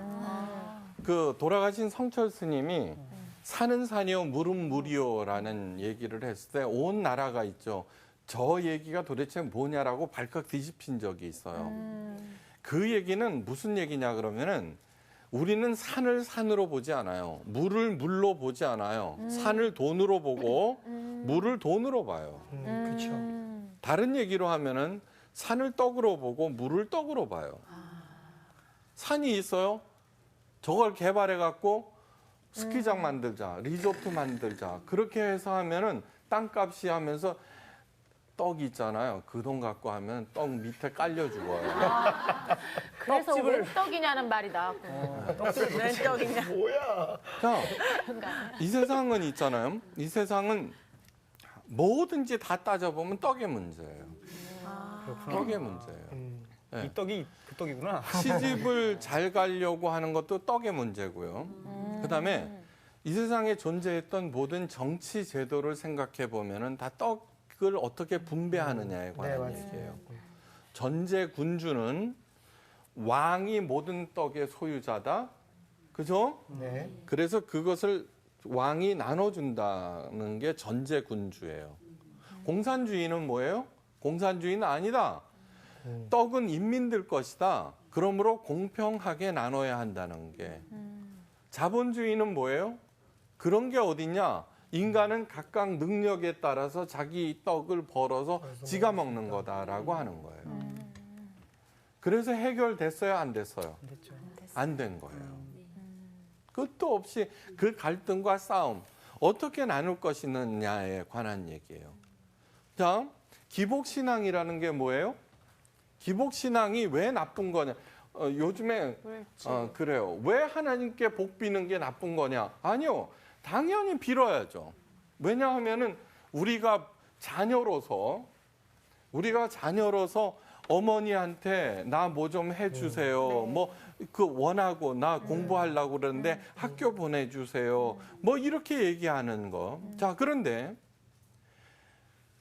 그 돌아가신 성철 스님이 산은 산이요 물은 물이요라는 얘기를 했을 때 온 나라가 있죠. 저 얘기가 도대체 뭐냐라고 발칵 뒤집힌 적이 있어요. 그 얘기는 무슨 얘기냐 그러면은 우리는 산을 산으로 보지 않아요. 물을 물로 보지 않아요. 산을 돈으로 보고 물을 돈으로 봐요. 그렇죠. 다른 얘기로 하면은 산을 떡으로 보고 물을 떡으로 봐요. 산이 있어요. 저걸 개발해 갖고 스키장 만들자, 리조트 만들자. 그렇게 해서 하면은 땅값이 하면서 떡이 있잖아요. 그 돈 갖고 하면 떡 밑에 깔려 죽어요. 그래서 왜 떡이냐는 말이 나왔고. 웬 떡이냐? 뭐야? 자, 이 세상은 있잖아요. 이 세상은 뭐든지 다 따져보면 떡의 문제예요. 떡의 문제예요. 네. 이 떡이 그 떡이구나. 시집을 잘 가려고 하는 것도 떡의 문제고요. 그다음에 이 세상에 존재했던 모든 정치 제도를 생각해 보면은 다 떡을 어떻게 분배하느냐에 관한 맞습니다. 얘기예요. 전제 군주는 왕이 모든 떡의 소유자다. 그죠? 네. 그래서 그것을 왕이 나눠준다는 게 전제군주예요. 공산주의는 뭐예요? 공산주의는 아니다. 떡은 인민들 것이다. 그러므로 공평하게 나눠야 한다는 게. 자본주의는 뭐예요? 그런 게 어딨냐? 인간은 각각 능력에 따라서 자기 떡을 벌어서 지가 먹는 거다라고 하는 거예요. 그래서 해결됐어요? 안 됐어요? 됐죠. 안 된 거예요. 끝도 없이 그 갈등과 싸움 어떻게 나눌 것이냐에 관한 얘기예요. 자, 기복신앙이라는 게 뭐예요? 기복신앙이 왜 나쁜 거냐? 요즘에 그래요. 왜 하나님께 복 비는 게 나쁜 거냐? 아니요. 당연히 빌어야죠. 왜냐하면은 우리가 자녀로서 어머니한테 나 뭐 좀 해주세요. 뭐 그 원하고 나 공부하려고 그러는데 학교 보내주세요. 뭐 이렇게 얘기하는 거. 자, 그런데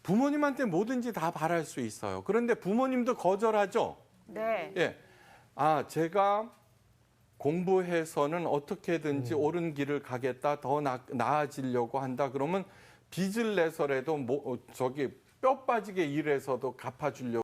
부모님한테 뭐든지 다 바랄 수 있어요. 그런데 부모님도 거절하죠. 네. 예. 아, 제가 공부해서는 어떻게든지 옳은 길을 가겠다, 더 나아지려고 한다. 그러면 빚을 내서라도 뼈 빠지게 일해서도 갚아주려고.